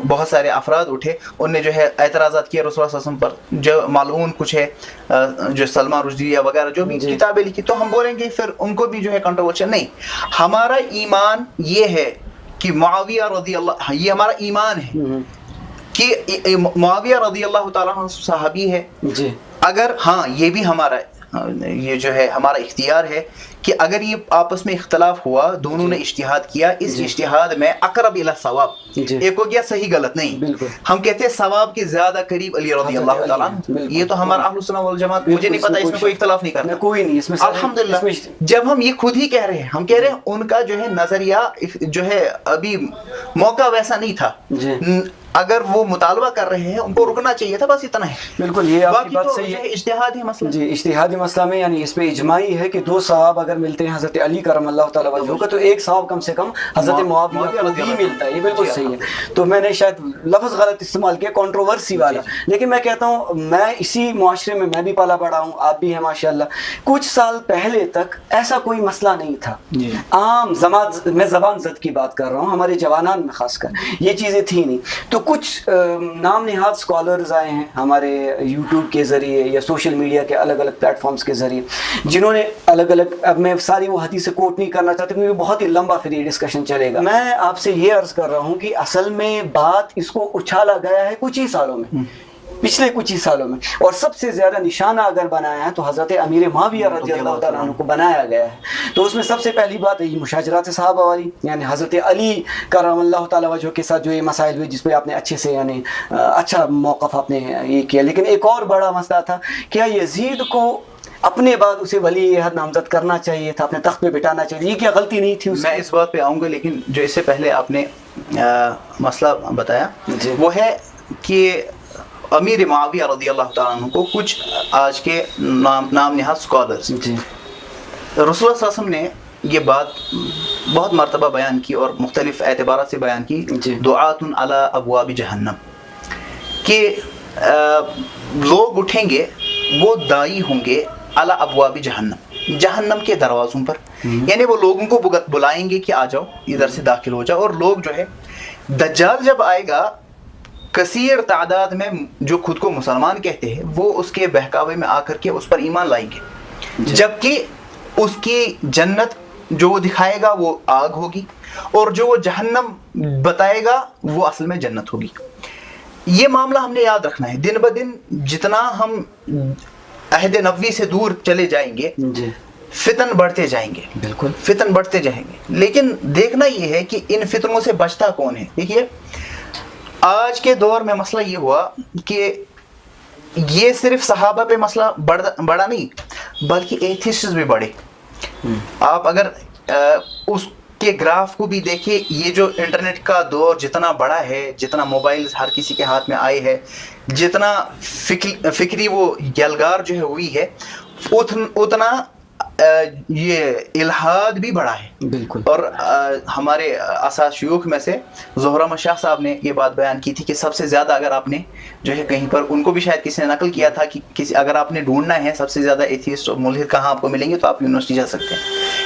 बहुत सारे अफराद उठे, उनने जो है एतराज़ात किए रसूल सल्लल्लाहु अलैहि वसल्लम पर, जो मालून कुछ है जो सलमान रुश्दी वगैरह जो भी किताबें लिखी, तो हम बोलेंगे फिर उनको भी जो है कंट्रोवर्शियल नहीं। हमारा ईमान ये है कि मुआविया रज़ियल्लाहु, ये हमारा ईमान है कि मुआविया रज़ियल्लाहु ताला अन्हु सहाबी है जी। अगर हाँ, ये भी हमारा ये जो है हमारा इख्तियार है कि अगर ये आपस में इख्तलाफ हुआ, दोनों ने इज्तिहाद किया, इस इज्तिहाद में अकरब इला सवाब, एक हो गया सही गलत नहीं, हम कहते हैं सवाब के ज्यादा करीब अली रज़ियल्लाहु ताला अन्हु। ये तो हमारा अहलुस सुन्नह वल जमात, मुझे नहीं पता इसमें कोई इख्तलाफ नहीं करना, कोई नहीं इसमें अल्हम्दुलिल्लाह। जब हम ये खुद ही कह रहे हैं, हम कह रहे हैं उनका जो है नजरिया जो है अभी मौका वैसा नहीं था, अगर वो मुतालबा कर रहे हैं उनको रुकना चाहिए था, बस इतना है। बिल्कुल, ये आपकी बात सही है। इज्तिहादी मसला जी, इज्तिहादी मसला में यानी इस पे इजमाई है कि दो सहाब अगर मिलते हैं हजरत अली करमल्लाहु ताला वजहू का, तो एक सहाब कम से कम हजरत मुआविया को भी मिलता है। ये बिल्कुल सही है। तो मैंने शायद लफ्ज़ गलत इस्तेमाल किया, कंट्रोवर्सी वाला, लेकिन मैं कहता हूँ मैं इसी मुआशरे में मैं भी पाला बड़ा हूँ, आप भी हैं माशाल्लाह। कुछ साल पहले तक ऐसा कोई मसला नहीं था, आम मैं ज़बान ज़द की बात कर रहा हूँ, हमारे जवानान में खासकर ये चीज़ें थी नहीं। तो कुछ नाम निहाद स्कॉलर्स आए हैं हमारे यूट्यूब के ज़रिए या सोशल मीडिया के अलग अलग प्लेटफॉर्म्स के ज़रिए, जिन्होंने अलग अलग, अब मैं सारी वो हदीसें कोट नहीं करना चाहता क्योंकि बहुत ही लंबा फिर ये डिस्कशन चलेगा। मैं आपसे ये अर्ज़ कर रहा हूँ कि असल में बात इसको उछाला गया है कुछ ही सालों में, पिछले कुछ ही सालों में, और सबसे ज़्यादा निशाना अगर बनाया है तो हज़रत अमीर मुआविया रज़ियल्लाहु ताला अन्हु को बनाया गया है। तो उसमें सबसे पहली बात है ये मुशाजरात सहाबा वाली, यानी हज़रत अली करमल्लाहु ताला वजहू के साथ जो ये मसाइल हुए, जिस पे आपने अच्छे से यानी अच्छा मौक़िफ़ आपने ये किया। लेकिन एक और बड़ा मसला था, क्या यजीद को अपने बाद उसे वली अहद नामज़द करना चाहिए था, अपने तख्त पे बिठाना चाहिए, ये क्या गलती नहीं थी उसमें? मैं इस बात पे आऊँगा, लेकिन जो इससे पहले आपने मसला बताया वो है कि अमीर मुआविया रज़ियल्लाहु ताला अन्हु को कुछ आज के नाम निहाद स्कॉलर्स, रसूलुल्लाह सल्लल्लाहु अलैहि वसल्लम ने ये बात बहुत मरतबा बयान की और मुख्तलिफ एतबारात से बयान की, दुआतुन अला अबवाबि जहन्नम, कि लोग उठेंगे वो दाई होंगे अला अबवाबि जहन्नम, जहन्नम के दरवाज़ों पर, यानी वो लोगों को बुलाएंगे कि आ जाओ इधर से दाखिल हो जाओ। और लोग जो है दज्जाल जब आएगा कसीर तादाद में जो खुद को मुसलमान कहते हैं, वो उसके बहकावे में आकर के उस पर ईमान लाएंगे, जबकि उसकी जन्नत जो वो दिखाएगा वो आग होगी और जो वो जहन्नम बताएगा वो असल में जन्नत होगी। ये मामला हमने याद रखना है। दिन ब दिन जितना हम अहद नबवी से दूर चले जाएंगे फितन बढ़ते जाएंगे, बिल्कुल फितन बढ़ते जाएंगे। लेकिन देखना ये है कि इन फितनों से बचता कौन है। देखिए आज के दौर में मसला ये हुआ कि ये सिर्फ सहाबा पे मसला बड़ा नहीं, बल्कि एथिस्ट्स भी बढ़े। आप अगर उसके ग्राफ को भी देखिए, ये जो इंटरनेट का दौर जितना बड़ा है, जितना मोबाइल्स हर किसी के हाथ में आए हैं, जितना फिक्री वो यलगार जो है हुई है, उतना یہ الحاد بھی بڑا ہے. بالکل. اور ہمارے اساتذہ شیوخ میں سے زہرہ مشاہ صاحب نے یہ بات بیان کی تھی کہ سب سے زیادہ اگر آپ نے جو ہے کہیں پر ان کو بھی شاید کسی نے نقل کیا تھا کہ کسی اگر آپ نے ڈھونڈنا ہے سب سے زیادہ ایتھیسٹ اور ملحد کہاں آپ کو ملیں گے تو آپ یونیورسٹی جا سکتے ہیں.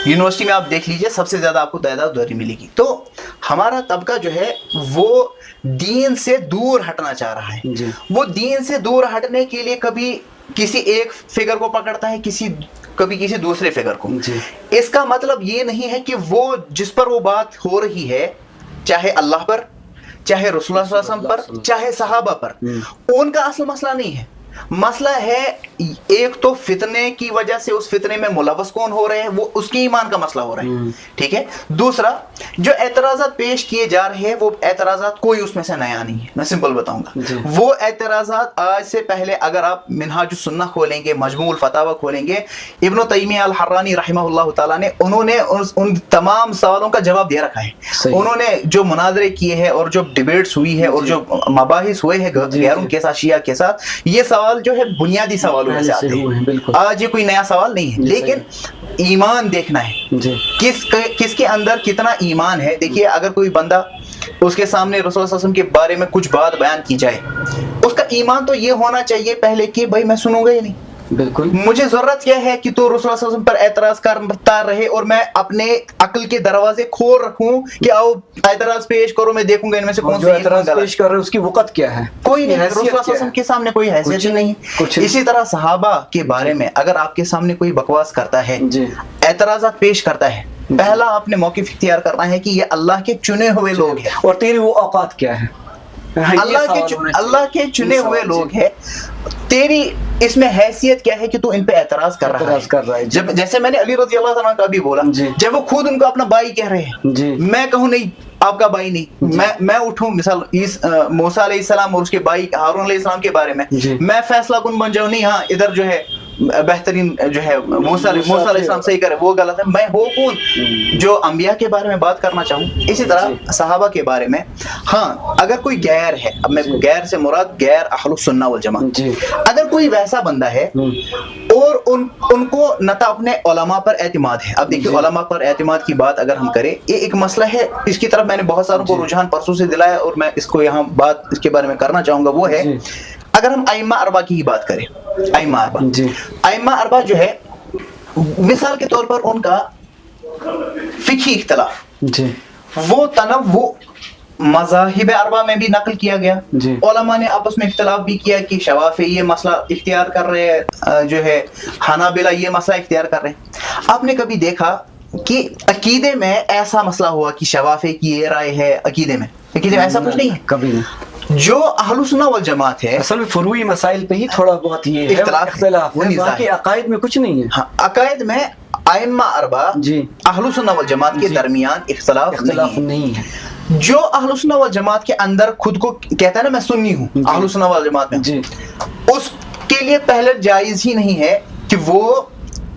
یونیورسٹی میں آپ دیکھ لیجئے سب سے زیادہ آپ کو تعداد ادھر ہی ملے گی. تو ہمارا طبقہ جو ہے وہ دین سے دور ہٹنا چاہ رہا ہے. جی. وہ دین سے دور ہٹنے کے لیے کبھی کسی ایک فگر کو پکڑتا ہے کبھی کسی دوسرے فگر کو. جی. اس کا مطلب یہ نہیں ہے کہ وہ جس پر وہ بات ہو رہی ہے چاہے اللہ پر چاہے رسول اللہ صلی اللہ علیہ وسلم پر چاہے صحابہ پر ان کا اصل مسئلہ نہیں ہے. مسئلہ ہے ایک تو فتنے کی وجہ سے اس فتنے میں ملوث کون ہو رہے ہیں وہ اس کے ایمان کا مسئلہ ہو رہا ہے. ٹھیک ہے. دوسرا جو اعتراضات پیش کیے جا رہے ہیں وہ اعتراضات کوئی اس میں سے نیا نہیں ہے. میں سمپل بتاؤں گا. وہ اعتراضات آج سے پہلے اگر آپ منہاج السنہ کھولیں گے مجموع الفتاوی کھولیں گے ابن تیمیہ الحرانی رحمہ اللہ تعالیٰ نے انہوں نے ان تمام سوالوں کا جواب دے رکھا ہے. انہوں نے جو مناظرے کیے ہیں اور جو ڈیبیٹس ہوئی ہے اور جو مباحث ہوئے ہیں غیروں کے ساتھ شیعہ کے ساتھ یہ سوال جو ہے بنیادی سوالوں میں سے آتے ہیں. آج یہ کوئی نیا سوال نہیں ہے لیکن ایمان دیکھنا ہے کس کے اندر کتنا ایمان ہے. دیکھیے اگر کوئی بندہ اس کے سامنے رسول اللہ صلی اللہ علیہ وسلم کے بارے میں کچھ بات بیان کی جائے اس کا ایمان تو یہ ہونا چاہیے پہلے کہ بھائی میں سنوں گا ہی نہیں. بالکل. مجھے ضرورت کیا ہے کہ تو رسول اللہ صلی اللہ علیہ وسلم پر اعتراض کرتا رہے اور میں اپنے عقل کے دروازے کھول رکھوں کہ آؤ اعتراض پیش کرو میں دیکھوں گا ان میں سے کون سا اعتراض پیش کر رہے اس کی وقت کیا ہے. کوئی نہیں. رسول اللہ صلی اللہ علیہ وسلم کے سامنے کوئی حیثیت نہیں. اسی طرح صحابہ کے بارے میں اگر آپ کے سامنے کوئی بکواس کرتا ہے اعتراضات پیش کرتا ہے پہلا آپ نے موقف اختیار کرنا ہے کہ یہ اللہ کے چنے ہوئے لوگ ہیں اور تیری وہ اوقات کیا ہے. اللہ کے چنے ہوئے لوگ ہیں. تیری اس میں حیثیت کیا ہے کہ تو ان پہ اعتراض کر رہا ہے. جب جیسے میں نے علی رضی اللہ عنہ کا بھی بولا جب وہ خود ان کو اپنا بھائی کہہ رہے ہیں میں کہوں نہیں آپ کا بھائی نہیں میں اٹھوں مثال موسیٰ علیہ السلام اور اس کے بھائی ہارون علیہ السلام کے بارے میں میں فیصلہ کن بن جاؤں نہیں ہاں ادھر جو ہے بہترین جو ہے موسیٰ علیہ السلام صحیح کرے وہ غلط ہے. میں ہو کون جو انبیاء کے بارے میں بات کرنا چاہوں. اسی طرح صحابہ کے بارے میں ہاں اگر کوئی غیر ہے اب میں غیر سے مراد غیر اہل السنہ والجماعت اگر کوئی ویسا بندہ ہے اور ان کو نہ تو اپنے علماء پر اعتماد ہے. اب دیکھیے علماء پر اعتماد کی بات اگر ہم کریں یہ ایک مسئلہ ہے اس کی طرف میں نے بہت ساروں کو رجحان پرسوں سے دلایا اور میں اس کو یہاں بات اس کے بارے میں کرنا چاہوں گا. وہ ہے اگر ہم ائمہ اربعہ کی ہی بات کریں ائمہ اربعہ جو ہے مثال کے طور پر ان کا فقہی اختلاف وہ تنوع مذاہب اربعہ میں بھی نقل کیا گیا. علماء نے آپس میں اختلاف بھی کیا کہ شوافی یہ مسئلہ اختیار کر رہے ہیں جو ہے حنابلہ یہ مسئلہ اختیار کر رہے ہیں. آپ نے کبھی دیکھا کہ عقیدے میں ایسا مسئلہ ہوا کہ شوافی کی یہ رائے ہے عقیدے میں ایسا کچھ نہیں ہے کبھی نہیں. جو اہل السنہ والجماعت ہے اصل میں فروعی مسائل پہ ہی تھوڑا بہت یہ اختلاف ہے باقی عقائد میں کچھ نہیں ہے. عقائد میں ائمہ اربعہ اہل السنہ والجماعت کے درمیان اختلاف نہیں ہے. جو اہل السنہ والجماعت کے اندر خود کو کہتا ہے نا میں سنی ہوں اہل السنہ والجماعت میں اس کے لیے پہلے جائز ہی نہیں ہے کہ وہ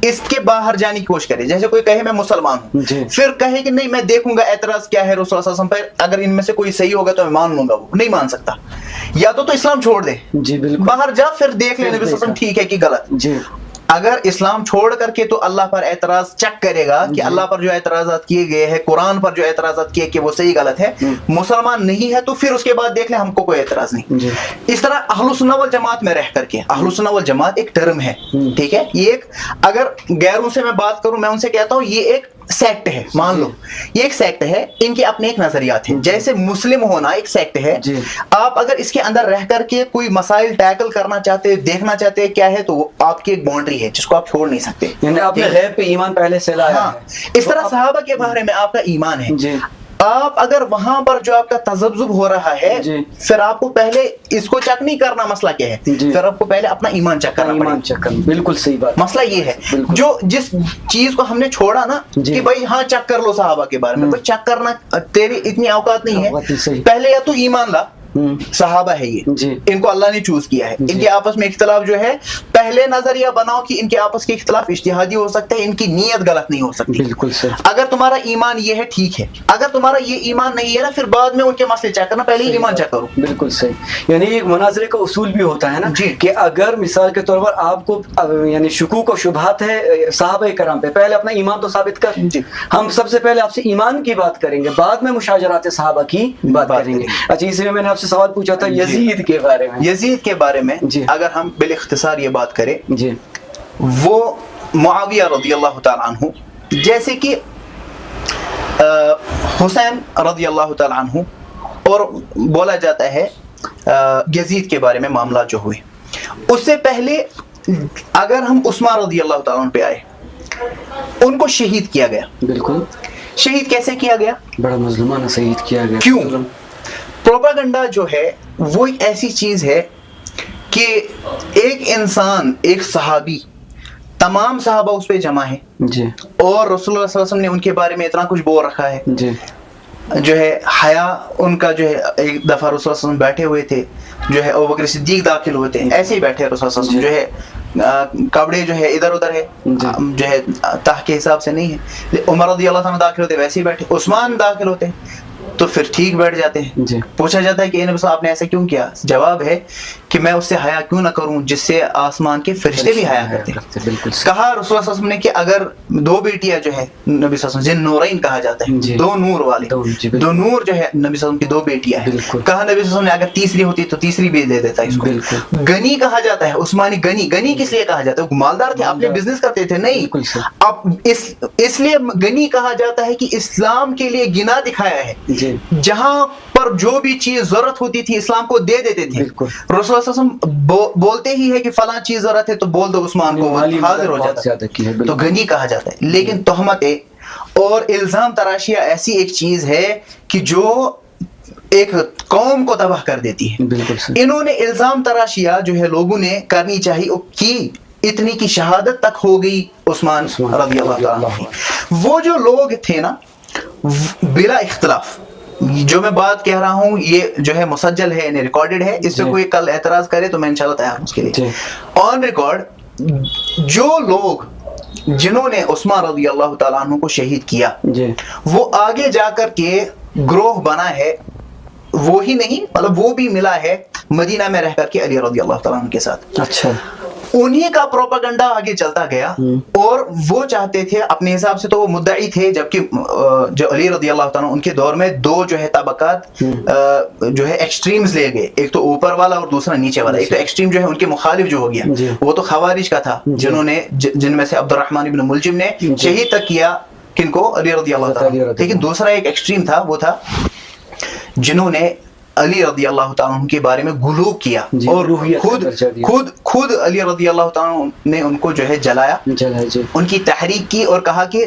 اس کے باہر جانے کی کوشش کرے. جیسے کوئی کہے میں مسلمان ہوں پھر کہے کہ نہیں میں دیکھوں گا اعتراض کیا ہے رسول اللہ صلی اللہ علیہ وسلم پر اگر ان میں سے کوئی صحیح ہوگا تو میں مان لوں گا. وہ نہیں مان سکتا. یا تو اسلام چھوڑ دے باہر جا پھر دیکھ لے نبی صلی اللہ علیہ وسلم ٹھیک ہے کہ غلط. اگر اسلام چھوڑ کر کے تو اللہ پر اعتراض چیک کرے گا کہ اللہ پر جو اعتراضات کیے گئے ہیں قرآن پر جو اعتراضات کیے کہ وہ صحیح غلط ہے مسلمان نہیں ہے تو پھر اس کے بعد دیکھ لیں ہم کو کوئی اعتراض نہیں. اس طرح اہل السنہ والجماعت میں رہ کر کے اہل السنہ والجماعت ایک ٹرم ہے ٹھیک ہے. یہ ایک اگر غیروں سے میں بات کروں میں ان سے کہتا ہوں یہ ایک سیکٹ ہے مان لو یہ ایک سیکٹ ہے ان کے اپنے ایک نظریات ہیں. جیسے مسلم ہونا ایک سیکٹ ہے آپ اگر اس کے اندر رہ کر کے کوئی مسائل ٹیکل کرنا چاہتے دیکھنا چاہتے کیا ہے تو وہ آپ کی ایک باؤنڈری ہے جس کو آپ چھوڑ نہیں سکتے. یعنی آپ نے غیب پہ ایمان پہلے سے لایا ہے. اس طرح صحابہ کے بارے میں آپ کا ایمان ہے. آپ اگر وہاں پر جو آپ کا تذبذب ہو رہا ہے پھر آپ کو پہلے اس کو چیک نہیں کرنا مسئلہ کیا ہے پھر آپ کو پہلے اپنا ایمان چیک کرنا. بالکل صحیح بات. مسئلہ یہ ہے جو جس چیز کو ہم نے چھوڑا نا کہ بھائی ہاں چیک کر لو صحابہ کے بارے میں چیک کرنا تیری اتنی اوقات نہیں ہے. پہلے یا تو ایمان لا सहाबा है ये, जी। इनको अल्लाह ने चूज किया है। इनके आपस में इख्तिलाफ जो है, पहले नजरिया बनाओ कि इनके आपस के इख्तिलाफ इज्तिहादी हो सकते हैं, इनकी नीयत गलत नहीं हो सकती। बिल्कुल सर। अगर तुम्हारा ईमान ये है ठीक है, अगर तुम्हारा ये ईमान नहीं है ना, फिर बाद में उनके मसले चेक करना, पहले ही ईमान चेक करो। बिल्कुल सही। यानी एक मुनाजरे का उसूल भी होता है ना जी। कि अगर मिसाल के तौर पर आपको यानी शुकूक और शुबहात है सहाबा कराम पे, पहले अपना ईमान तो साबित कर। जी। हम सबसे पहले आपसे ईमान की बात करेंगे, बाद में मुशाजरात सहाबा की बात करेंगे। अच्छा, इसलिए मैंने आपसे सवाल पूछा था यजीद के बारे में। यजीद के बारे में जी। अगर हम बिल इख्तिसार ये बात करें, जी। वो मुआविया रज़ियल्लाहु ताला अन्हु, जैसे कि हुसैन रज़ियल्लाहु ताला अन्हु, और बोला जाता है यजीद के बारे में मामला जो हुए, उससे पहले अगर हम उस्मान रज़ियल्लाहु ताला अन्हु पे आए, उनको शहीद किया गया। बिल्कुल। शहीद कैसे किया गया? बड़ा मजलूमाना शहीद किया गया। क्यों? प्रोपेगेंडा जो है वो एक ऐसी चीज है कि एक इंसान, एक सहाबी, तमाम सहाबा उस पे जमा है जी। और रसूलुल्लाह सल्लल्लाहु अलैहि वसल्लम ने उनके बारे में इतना कुछ बोल रखा है जी। जो है हया उनका जो है, एक दफा रसूलुल्लाह सल्लल्लाहु अलैहि वसल्लम बैठे हुए थे, जो है अबू बकर सिद्दीक दाखिल हुए थे, ऐसे ही बैठे रसूलुल्लाह सल्लल्लाहु अलैहि वसल्लम, जो है कपड़े जो है इधर उधर है, जो है ताह के हिसाब से नहीं है। उमर रज़ियल्लाहु अन्हु दाखिल होते, वैसे ही बैठे, उस्मान दाखिल होते तो फिर ठीक बैठ जाते हैं। जी। पूछा जाता है कि नबी साहब आपने ऐसा क्यों किया? जवाब है कि मैं उससे हया क्यों ना करूं जिससे आसमान के फरिश्ते भी हया करते हैं। बिल्कुल। कहा रसूलुल्लाह सल्लल्लाहु अलैहि वसल्लम ने कि अगर दो बेटियां जो है नबी सल्लल्लाहु अलैहि वसल्लम, जिन नूरैन कहा जाता है, दो नूर वाले, दो नूर जो है नबी सल्लल्लाहु अलैहि वसल्लम की दो बेटियां हैं। कहा नबी सल्लल्लाहु अलैहि वसल्लम ने अगर तीसरी होती तो तीसरी भी दे देता इसको। गनी कहा जाता है, उस्मानी गनी। गनी किस लिए कहा जाता है? वो मालदार थे, अपने बिजनेस करते थे? नहीं, अब इसलिए गनी कहा जाता है कि इस्लाम के लिए गिना दिखाया है, जहां पर जो भी चीज जरूरत होती थी इस्लाम को दे देते थे। रसूलुल्लाह सल्लल्लाहु अलैहि वसल्लम बोलते ही है कि फलां चीज जरूरत है तो बोल दो, उस्मान को हाजिर हो जाता है, तो गनी कहा जाता है। लेकिन तोहमतें और इल्जाम तराशियां ऐसी एक चीज है कि जो एक कौम को तबाह कर देती है। इन्होंने इल्जाम तराशियां जो है लोगों ने करनी चाहिए की, इतनी की शहादत तक हो गई उस्मान रज़ियल्लाहु ताला अन्हु। वो जो लोग थे ना, बिला इख्तिलाफ, जो मैं बात कह रहा हूँ ये जो है मुसज्जल है, यानी रिकॉर्डेड है, इस पे कोई कल एतराज करे तो मैं इंशाल्लाह तैयार हूँ उसके लिए। ऑन रिकॉर्ड, जो लोग जिन्होंने उस्मान रज़ियल्लाहु ताला अन्हु को शहीद किया, वो आगे जाकर के ग्रोह बना है, वो ही नहीं, मतलब वो भी मिला है मदीना में रह करके अली रज़ियल्लाहु ताला अन्हु के साथ। अच्छा। उन्हीं का प्रोपेगेंडा आगे चलता गया और वो चाहते थे अपने हिसाब से, तो वो मुद्दाई थे, जबकि जो अली रज़ियल्लाहु ताला उनके दौर में दो जो है तबकात जो है एक्सट्रीम्स ले गए, एक तो ऊपर वाला और दूसरा नीचे वाला। एक तो एक्सट्रीम जो है उनके मुखालिफ जो हो गया वो तो खवारिज का था, जिन्होंने जिनमें से अब्दुर्रहमान इब्न मुलजिम ने शहीद तक किया किनको, अली रज़ियल्लाहु ताला। लेकिन दूसरा एक एक्सट्रीम था, वो था जिन्होंने अली रज़ियल्लाहु ताला के बारे में गुलू किया और खुद अली रज़ियल्लाहु ताला ने उनको जो है जलाया, उनकी तहरीक की और कहा कि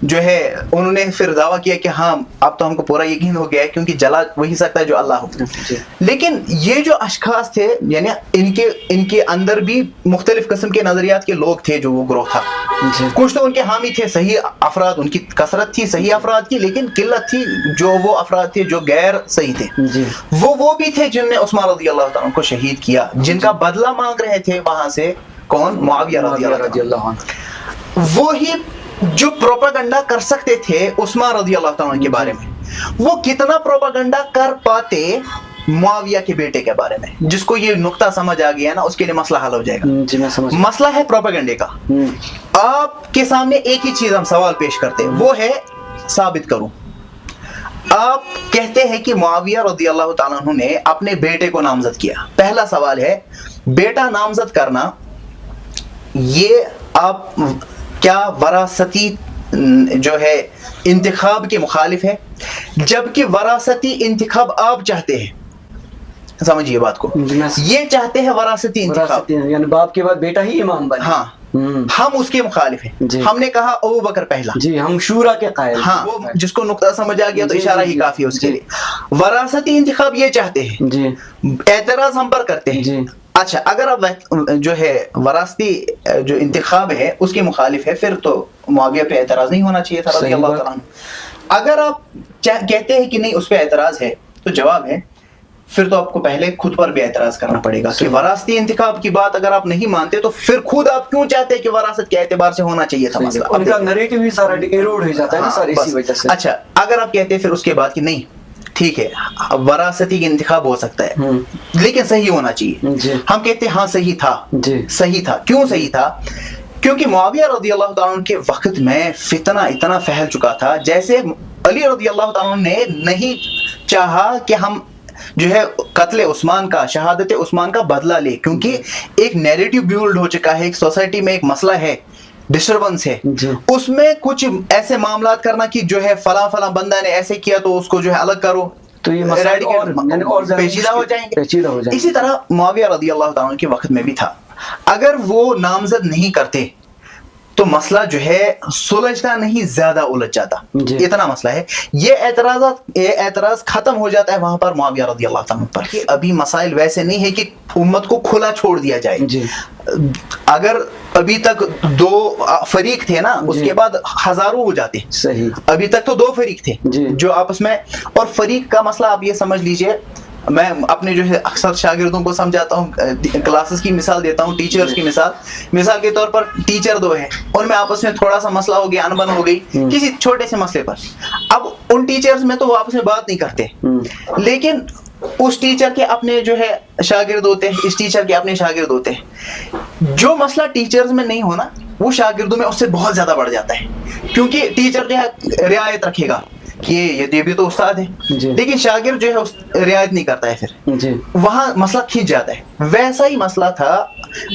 जो है, उन्होंने फिर दावा किया कि हाँ अब तो हमको पूरा यकीन हो गया है क्योंकि जला वही सकता है जो अल्लाह हो। लेकिन ये जो अशखास थे, यानी इनके अंदर भी मुख्तलिफ किस्म के नजरियात के लोग थे, जो वो ग्रोह था। कुछ तो उनके हामी थे, सही अफराद, उनकी कसरत थी सही अफराद की, लेकिन किल्लत थी जो वो अफराद थे जो गैर सही थे। वो भी थे जिनने उस्मान रज़ियल्लाहु ताला को शहीद किया, जिनका बदला मांग रहे थे वहां से कौन? मुआविया रज़ियल्लाहु अन्हु। वो ही जो प्रोपेगेंडा कर सकते थे उस्मान रज़ियल्लाहु ताला के बारे में, वो कितना प्रोपेगेंडा कर पाते मुआविया के बेटे के बारे में? जिसको ये नुक्ता समझ आ गया ना, उसके लिए मसला हल हो जाएगा। मसला है प्रोपेगेंडे का। आपके सामने एक ही चीज हम सवाल पेश करते हैं, वो है साबित करूं। आप कहते हैं कि मुआविया रज़ियल्लाहु ताला अन्हु ने अपने बेटे को नामजद किया। पहला सवाल है, बेटा नामजद करना ये आप क्या वरासती जो है इंतखाब के मुखालिफ है? जबकि वरासती इंतखाब आप चाहते हैं, समझिए बात को, ये चाहते हैं वरासती इंतखाब, यानी बाप के बाद बेटा ही इमाम बने। हाँ, हम उसके मुखालिफ हैं। हमने कहा अबू बकर पहला, जी, हम शूरा के कायल। हाँ, वो जिसको नुक्ता समझ आ गया तो इशारा ही काफी है उसके लिए। वरासती इंतखाब ये चाहते हैं जी, एतराज हम पर करते हैं जी। अच्छा, अगर अब जो है वरासती जो इंतखाब है उसके मुखालिफ है, फिर तो मुआविया पे एतराज नहीं होना चाहिए था रज़ियल्लाहु ताला अन्हु। अगर आप कहते हैं कि नहीं उस पे एतराज है, तो जवाब है پھر تو آپ کو پہلے خود پر بھی اعتراض کرنا پڑے گا کہ وراثتی انتخاب کی بات اگر آپ نہیں مانتے تو پھر خود آپ کیوں چاہتے ہیں کہ وراثت کے اعتبار سے ہونا چاہیے تھا مسئلہ؟ ان کا نریٹو ہی سارا ایروڈ ہو جاتا ہے نا سر اسی وجہ سے. اچھا اگر آپ کہتے ہیں پھر اس کے بعد کہ نہیں ٹھیک ہے وراثتی انتخاب ہو سکتا ہے لیکن صحیح ہونا چاہیے, ہم کہتے ہیں ہاں صحیح تھا, صحیح تھا. کیوں صحیح تھا؟ کیونکہ معاویہ رضی اللہ تعالیٰ عنہ کے وقت میں فتنہ اتنا پھیل چکا تھا, جیسے علی رضی اللہ تعالیٰ عنہ نے نہیں چاہا کہ ہم جو ہے قتل عثمان کا, شہادت عثمان کا بدلہ لے, کیونکہ ایک نیریٹو بیلڈ ہو چکا ہے, ایک سوسائٹی میں ایک مسئلہ ہے, ڈسٹربنس ہے, اس میں کچھ ایسے معاملات کرنا کہ جو ہے فلاں فلاں بندہ نے ایسے کیا تو اس کو جو ہے الگ کرو, تو یہ مسئلہ پیچیدہ ہو جائیں گے. اسی طرح معاویہ رضی اللہ تعالیٰ عنہ کے وقت میں بھی تھا, اگر وہ نامزد نہیں کرتے تو مسئلہ جو ہے سلجھتا نہیں زیادہ الجھ جاتا, اتنا مسئلہ ہے. یہ اعتراض ختم ہو جاتا ہے وہاں پر معاویہ رضی اللہ تعالیٰ پر کہ ابھی مسائل ویسے نہیں ہے کہ امت کو کھلا چھوڑ دیا جائے. اگر ابھی تک 2 فریق تھے نا, اس کے بعد ہزاروں ہو جاتے. صحیح, ابھی تک تو 2 فریق تھے جو آپس میں, اور فریق کا مسئلہ آپ یہ سمجھ لیجئے, میں اپنے جو ہے اکثر شاگردوں کو سمجھاتا ہوں, کلاسز کی مثال دیتا ہوں, ٹیچرز کی مثال کے طور پر ٹیچر 2 ہیں, ان میں آپس میں تھوڑا سا مسئلہ ہو گیا, انبن ہو گئی کسی چھوٹے سے مسئلے پر. اب ان ٹیچرز میں تو وہ آپس میں بات نہیں کرتے, لیکن اس ٹیچر کے اپنے جو ہے شاگرد ہوتے ہیں, اس ٹیچر کے اپنے شاگرد ہوتے ہیں. جو مسئلہ ٹیچرز میں نہیں ہونا وہ شاگردوں میں اس سے بہت زیادہ بڑھ جاتا ہے, کیونکہ ٹیچر جو ہے رعایت رکھے گا کہ یہ بھی تو استاد ہے, لیکن شاگرد جو ہے رعایت نہیں کرتا ہے, پھر وہاں مسئلہ کھینچ جاتا ہے. ویسا ہی مسئلہ تھا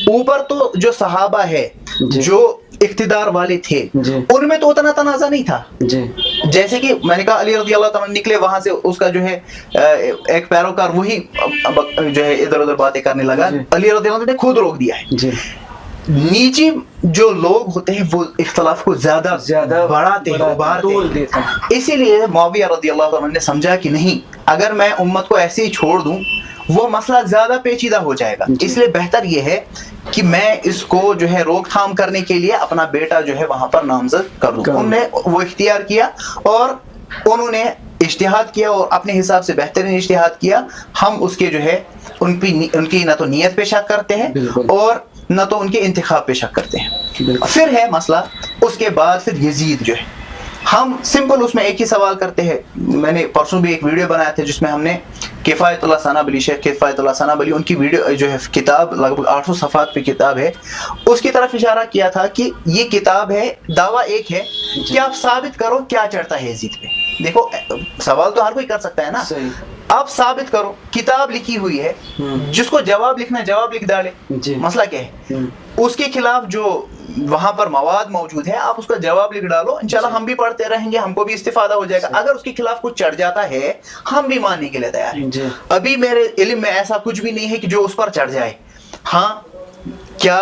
اوپر. تو جو صحابہ ہے جو اقتدار والے تھے ان میں تو اتنا تنازع نہیں تھا, جیسے کہ میں نے کہا علی رضی اللہ تعالیٰ نکلے وہاں سے, اس کا جو ہے ایک پیروکار وہی جو ہے ادھر ادھر باتیں کرنے لگا, علی رضی اللہ نے خود روک دیا ہے. نیچے جو لوگ ہوتے ہیں وہ اختلاف کو زیادہ بڑھاتے ہیں, ابھارتے ہیں. اسی لیے معاویہ رضی اللہ عنہ نے سمجھا کہ نہیں, اگر میں امت کو ایسے ہی چھوڑ دوں وہ مسئلہ زیادہ پیچیدہ ہو جائے گا, اس لیے بہتر یہ ہے کہ میں اس کو جو ہے روک تھام کرنے کے لیے اپنا بیٹا جو ہے وہاں پر نامزد کر دوں. انہوں نے وہ اختیار کیا اور انہوں نے اجتہاد کیا اور اپنے حساب سے بہترین اجتہاد کیا. ہم اس کے جو ہے ان کی نہ تو نیت پہ شک کرتے ہیں اور نہ تو ان کے انتخاب پہ شک کرتے ہیں. پھر ہے مسئلہ اس کے بعد پھر یزید جو ہے, ہم سمپل اس میں ایک ہی سوال کرتے ہیں. میں نے پرسوں بھی ایک ویڈیو بنایا تھا جس میں ہم نے کفایت اللہ ثنابلی, شیخ کفایت اللہ ثنابلی, ان کی ویڈیو جو ہے کتاب لگ بھگ 800 صفحات پہ کتاب ہے, اس کی طرف اشارہ کیا تھا کہ یہ کتاب ہے, دعویٰ ایک ہے کہ آپ ثابت کرو کیا چڑھتا ہے یزید پہ. دیکھو سوال تو ہر کوئی کر سکتا ہے نا, آپ ثابت کرو, کتاب لکھی ہوئی ہے, جس کو جواب لکھنا جواب لکھ ڈالے. مسئلہ کیا ہے, اس کے خلاف جو وہاں پر مواد موجود ہے آپ اس کا جواب لکھ ڈالو, انشاءاللہ ہم بھی پڑھتے رہیں گے, ہم کو بھی استفادہ ہو جائے گا. اگر اس کے خلاف کچھ چڑھ جاتا ہے ہم بھی ماننے کے لیے تیار ہیں. ابھی میرے علم میں ایسا کچھ بھی نہیں ہے کہ جو اس پر چڑھ جائے. ہاں کیا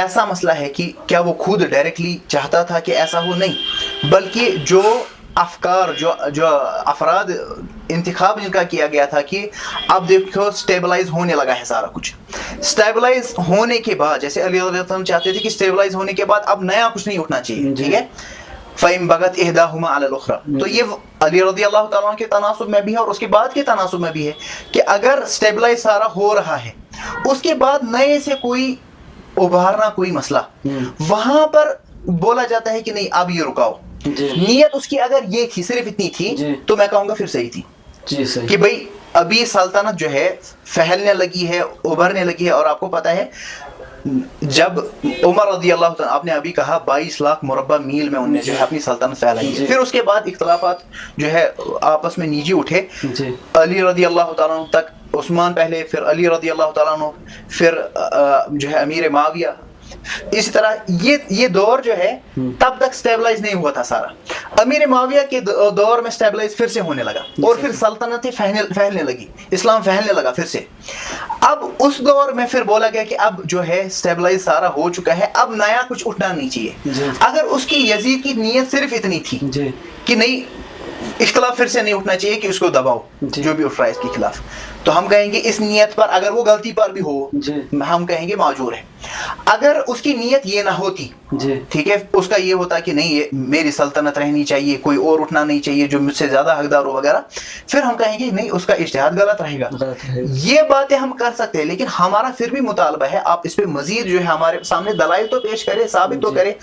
ایسا مسئلہ ہے کہ کیا وہ خود ڈائریکٹلی چاہتا تھا کہ ایسا ہو؟ نہیں, بلکہ جو افکار جو افراد انتخاب جن کا کیا گیا تھا کہ اب دیکھو سٹیبلائز ہونے لگا ہے سارا کچھ. سٹیبلائز ہونے کے بعد جیسے علی رضی اللہ عنہ چاہتے تھے کہ سٹیبلائز ہونے کے بعد اب نیا کچھ نہیں اٹھنا چاہیے, ٹھیک ہے, فَإِن بَغَتْ إِحْدَاهُمَا عَلَى الْأُخْرَى. تو یہ علی رضی اللہ تعالیٰ عنہ کے تناسب میں بھی ہے اور اس کے بعد کے تناسب میں بھی ہے کہ اگر سٹیبلائز سارا ہو رہا ہے اس کے بعد نئے سے کوئی ابھارنا کوئی مسئلہ, وہاں پر بولا جاتا ہے کہ نہیں اب یہ رکاؤ. نیت اس کی اگر یہ تھی, صرف اتنی تھی, تو میں کہوں گا پھر صحیح تھی کہ بھئی ابھی سلطنت جو ہے پھیلنے لگی ہے, ابھرنے لگی ہے. اور آپ کو پتہ ہے جب عمر رضی اللہ تعالیٰ, آپ نے ابھی کہا 22 لاکھ مربع میل میں انہوں نے جو ہے اپنی سلطنت پھیلائی ہے. پھر اس کے بعد اختلافات جو ہے آپس میں نیچے اٹھے, علی رضی اللہ تعالیٰ عنہ تک, عثمان پہلے, پھر علی رضی اللہ تعالیٰ عنہ, پھر جو ہے امیر معاویہ. اسی طرح یہ دور جو ہے تب تک سٹیبلائز نہیں ہوا تھا سارا. امیر معاویہ کے دور میں سٹیبلائز پھر سے ہونے لگا اور پھر سلطنتیں پھیلنے لگی, اسلام پھیلنے لگا پھر سے. اب اس دور میں پھر بولا گیا کہ اب جو ہے سٹیبلائز سارا ہو چکا ہے, اب نیا کچھ اٹھنا نہیں چاہیے. اگر اس کی یزید کی نیت صرف اتنی تھی کہ نہیں इख्तलाफ फिर से नहीं उठना चाहिए कि उसको दबाओ जो भी उठ रहा है इसके खिलाफ। तो हम कहेंगे इस नियत पर, अगर वो गलती पर भी हो हम कहेंगे माजूर है। अगर उसकी नियत ये ना होती, ठीक है, उसका ये होता कि नहीं ये मेरी सल्तनत रहनी चाहिए, कोई और उठना नहीं चाहिए जो मुझसे ज्यादा हकदार हो वगैरह, फिर हम कहेंगे नहीं उसका इज्तिहाद गलत रहेगा। ये बातें हम कर सकते हैं, लेकिन हमारा फिर भी मुतालबा है आप इस पे मजीद जो है हमारे सामने दलाइल तो पेश करें, साबित तो करें।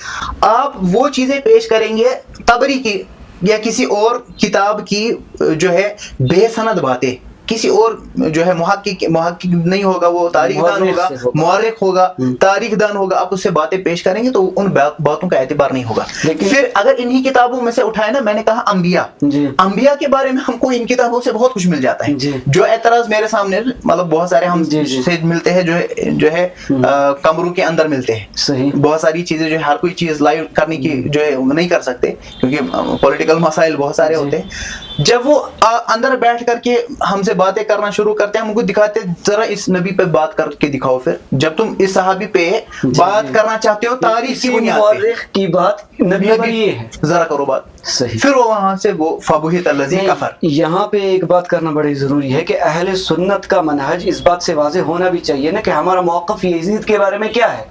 आप वो चीजें पेश करेंगे तबरी की या किसी और किताब की जो है बेसनद बातें, किसी और जो है मुहक्किक नहीं होगा, वो तारीखदान होगा, मुअर्रिख होगा, तारीखदान होगा, आप उससे बातें पेश करेंगे तो उन बातों का एतबार नहीं होगा। फिर अगर इन्हीं किताबों में से उठाए ना, मैंने कहा अंबिया के बारे में हमको इन किताबों से बहुत कुछ मिल जाता है। जो एतराज मेरे सामने मतलब बहुत सारे हम से मिलते हैं जो है कमरों के अंदर मिलते हैं, बहुत सारी चीजें जो है हर कोई चीज लाइव करने की जो है नहीं कर सकते क्योंकि पॉलिटिकल मसाइल बहुत सारे होते हैं। जब वो अंदर बैठ करके हमसे बातें करना शुरू करते हैं, हम उनको दिखाते हैं जरा इस नबी पे बात करके दिखाओ। फिर जब तुम इस सहाबी पे बात करना चाहते हो तारीख की बुनियाद पे की बात नबी पर ये है, जरा करो बात सही। फिर वो वहां से वो फबुहित अल्लज़ी कफर। यहाँ पे एक बात करना बड़ी जरूरी है कि अहले सुन्नत का मनहज इस बात से वाज़ेह होना भी चाहिए ना कि हमारा मौक़िफ़ यजीद के बारे में क्या है।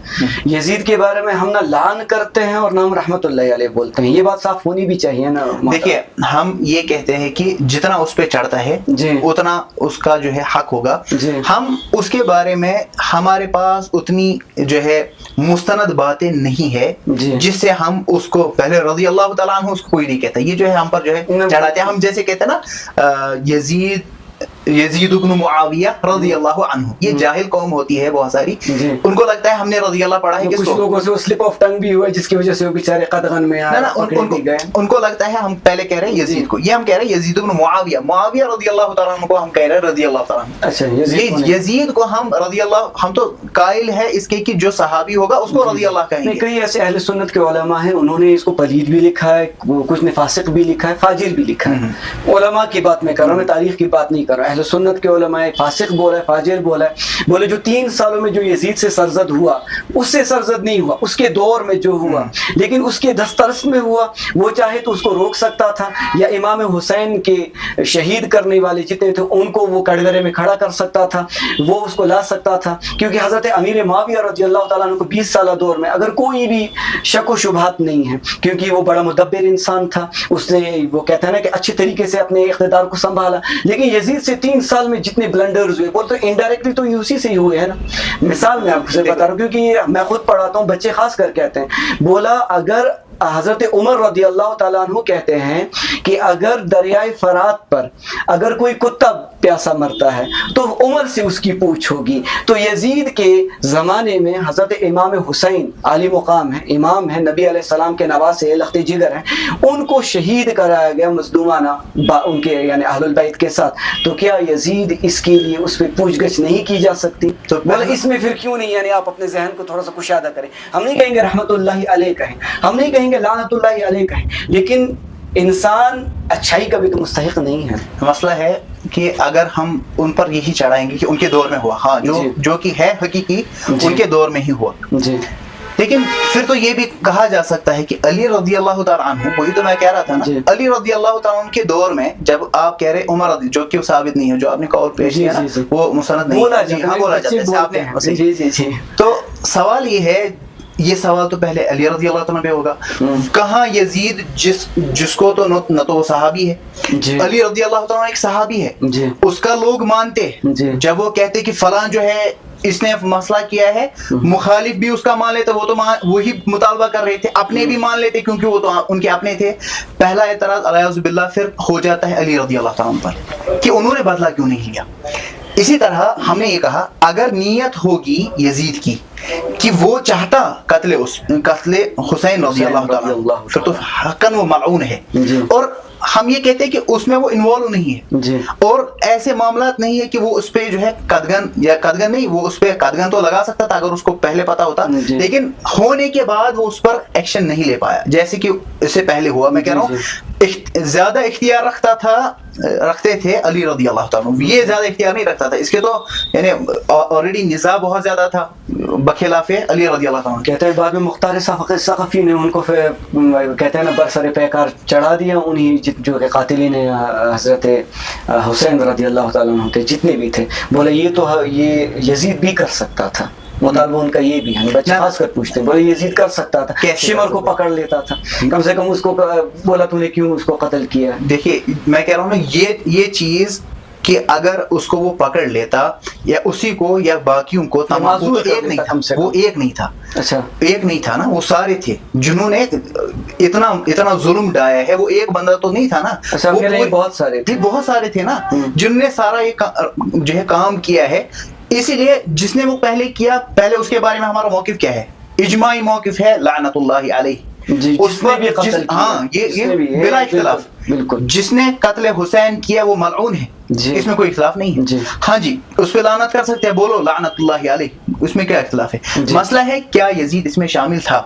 यजीद के बारे में हम ना लान करते हैं और ना हम रहमतुल्लाह अलैह बोलते हैं, ये बात साफ होनी भी चाहिए ना। देखिए हम ये कहते हैं कि जितना उस पे चढ़ता है उतना उसका जो है हक होगा। हम उसके बारे में हमारे पास उतनी जो है मुस्तनद बातें नहीं है जिससे हम उसको पहले रज़ी अल्लाह तआला अन्हु उसको कोई नहीं कहता, ये जो है हम पर जो है चढ़ाते हैं। हम जैसे कहते हैं ना यजीद इब्न मुआविया रज़ियल्लाहु अन्हु, ये जाहिल कौम होती है बहुत सारी, उनको लगता है हमने रज़ी अल्लाह पढ़ा है, कुछ लोगों से स्लिप ऑफ टंग भी हुआ जिसकी वजह से वो बेचारे कदगन में आए ना, उनको लगता है हम पहले कह रहे हैं यजीद को, ये हम कह रहे हैं यजीद इब्न मुआविया रज़ियल्लाहु तआला अन्हु को हम कह रहे हैं रज़ियल्लाहु तआला अन्हु। अच्छा यजीद को हम रज़ियल्लाहु, हम तो कायल है इसके कि जो सहाबी होगा उसको रज़ियल्लाह कहेंगे। कई ऐसे अहले सुन्नत के उलमा हैं उन्होंने इसको पलीद भी लिखा है, कुछ ने फासिक भी लिखा है, फाजिर भी लिखा है। उलमा की बात मैं कर रहा हूँ, मैं तारीख की बात नहीं कर रहा। अहले सुन्नत के उलमा फासिक बोला है, फाजिर बोला है, बोले जो 3 सालों में जो यजीद से सरजद हुआ उससे सरजद नहीं हुआ, उसके दौर में जो हुआ लेकिन उसके दस्तरस में हुआ, वो चाहे तो उसको रोक सकता था या इमाम हुसैन के शहीद करने वाले जितने थे उनको वो कटघरे में खड़ा कर सकता था, वो उसको ला सकता था। क्योंकि हजरत अमीर मुआविया रज़ियल्लाहु तआला अन्हु को 20 साल दौर में अगर कोई भी शक व शुबहात नहीं है क्योंकि वो बड़ा मुदब्बिर इंसान था, उसने वो कहता है ना कि अच्छे तरीके से अपने इख्तिदार को संभाला। लेकिन यजीद से 3 साल में जितने ब्लंडर्स हुए वो तो इनडायरेक्टली तो उसी से ही हुए हैं ना। मिसाल मैं आपको बता रहा हूँ क्योंकि मैं खुद पढ़ाता हूँ, बच्चे खास कर कहते हैं, बोला अगर हजरत उमर रज़ियल्लाहु तआला अन्हु कहते हैं कि अगर दरियाए फरात पर अगर कोई कुत्ता प्यासा मरता है तो उमर से उसकी पूछ होगी। तो यजीद के ज़माने में हजरत इमाम हुसैन आली मुकाम है, इमाम है, नबी अलैहिस्सलाम के नवासे लख्त जिगर हैं, उनको शहीद कराया गया मज़लूमाना उनके यानी अहलुल बैत के साथ। तो क्या यजीद इसके लिए उस पर पूछगछ नहीं की जा सकती? तो बोले इसमें फिर क्यों नहीं, यानी आप अपने जहन को थोड़ा सा कुशादा करें। हम नहीं कहेंगे रहमतुल्लाहि अलैह कहें, हम नहीं कहेंगे लानतुल्लाहि अलैह कहें, लेकिन इंसान अच्छाई का भी तो मुस्तहिक नहीं है। मसला है कि अगर हम उन पर यही चढ़ाएंगे कि उनके दौर में हुआ, हाँ जो कि है हकीकी उनके दौर में ही हुआ जी, लेकिन फिर तो ये भी कहा जा सकता है कि अली रज़ियल्लाहु तआला अन्हु, वही तो मैं कह रहा था ना, अली रज़ियल्लाहु तआला अन्हु के दौर में जब आप कह रहे उमर जो कि साबित नहीं है, जो आपने कौल पेश किया ना वो मुसनद नहीं बोला जाता है। तो सवाल ये है, ये सवाल तो पहले अली रज़ियल्लाहु तआला पे होगा, कहाँ यजीद जिसको तो न तो सहाबी है, अली रज़ियल्लाहु तआला एक सहाबी है, उसका लोग मानते जब वो कहते कि फलां जो है इसने मसला किया है, मुखालिफ भी उसका मान लेते, वो तो वही मुतालबा कर रहे थे, अपने भी मान लेते क्योंकि वो तो उनके अपने थे। पहला एतराज अलियाज़ु बिल्लाह फिर हो जाता है अली रज़ियल्लाहु तआला पर कि उन्होंने बदला क्यों नहीं लिया। इसी तरह हमने ये कहा अगर नीयत होगी यजीद की कि वो चाहता कत्ले हुसैन रज़ियल्लाहु तआला, फिर तो हक़न वो मलऊन है। और हम ये कहते हैं कि उसमें वो इन्वॉल्व नहीं है और ऐसे मामलात नहीं है कि वो उस पे जो है कदगन नहीं, वो उस पे कदगन तो लगा सकता था अगर उसको पहले पता होता, लेकिन होने के बाद वो उस पर एक्शन नहीं ले पाया जैसे कि इससे पहले हुआ। मैं कह रहा हूँ ज्यादा इख्तियार रखता था रखते थे अली रज़ी अल्लाह ताला अन्हु, ये ज्यादा इख्तियार नहीं रखता था, इसके तो यानी ऑलरेडी निज़ाम बहुत ज्यादा था बखिलाफ अली रज़ी अल्लाह ताला अन्हु। कहते हैं बाद में मुख्तार सक़फ़ी ने उनको फिर कहते हैं ना बरसर पैकार चढ़ा दिया, उन्हीं जो कि कातिलीन हज़रत हुसैन रज़ी अल्लाह ताला अन्हु थे जितने भी थे, बोले ये तो ये यजीद भी कर सकता था, मुतालबा उनका ये भी है, बच्चे खास कर पूछते हैं, बोले यजीद कर सकता था, शिमर को पकड़ लेता था, कम से कम उसको बोला तूने क्यों उसको कत्ल किया। देखिए मैं कह रहा हूँ ना ये चीज कि अगर उसको वो पकड़ लेता या उसी को या बाकियों को, तमाम वो एक नहीं था, वो एक नहीं था, अच्छा एक नहीं था ना, वो सारे थे जिन्होंने इतना जुल्म ढाया है, वो एक बंदा तो नहीं था ना, अच्छा वो बहुत सारे थे, बहुत सारे थे ना जिनने सारा ये जो है काम किया है। इसीलिए जिसने वो पहले किया, पहले उसके बारे में हमारा मौकिफ क्या है, इजमाई मौकिफ है लानतुल्लाहि अलैहि, उस पर भी कत्ल किया, हाँ ये बिला इख्तिलाफ, बिल्कुल जिसने कत्ल हुसैन किया वो मलऊन है, इसमें कोई इख्तिलाफ नहीं है। हाँ जी, उस पर लानत कर सकते हैं, बोलो लानतुल्लाहि अलैहि, उसमें क्या इख्तिलाफ है। मसला है क्या यजीद इसमें शामिल था,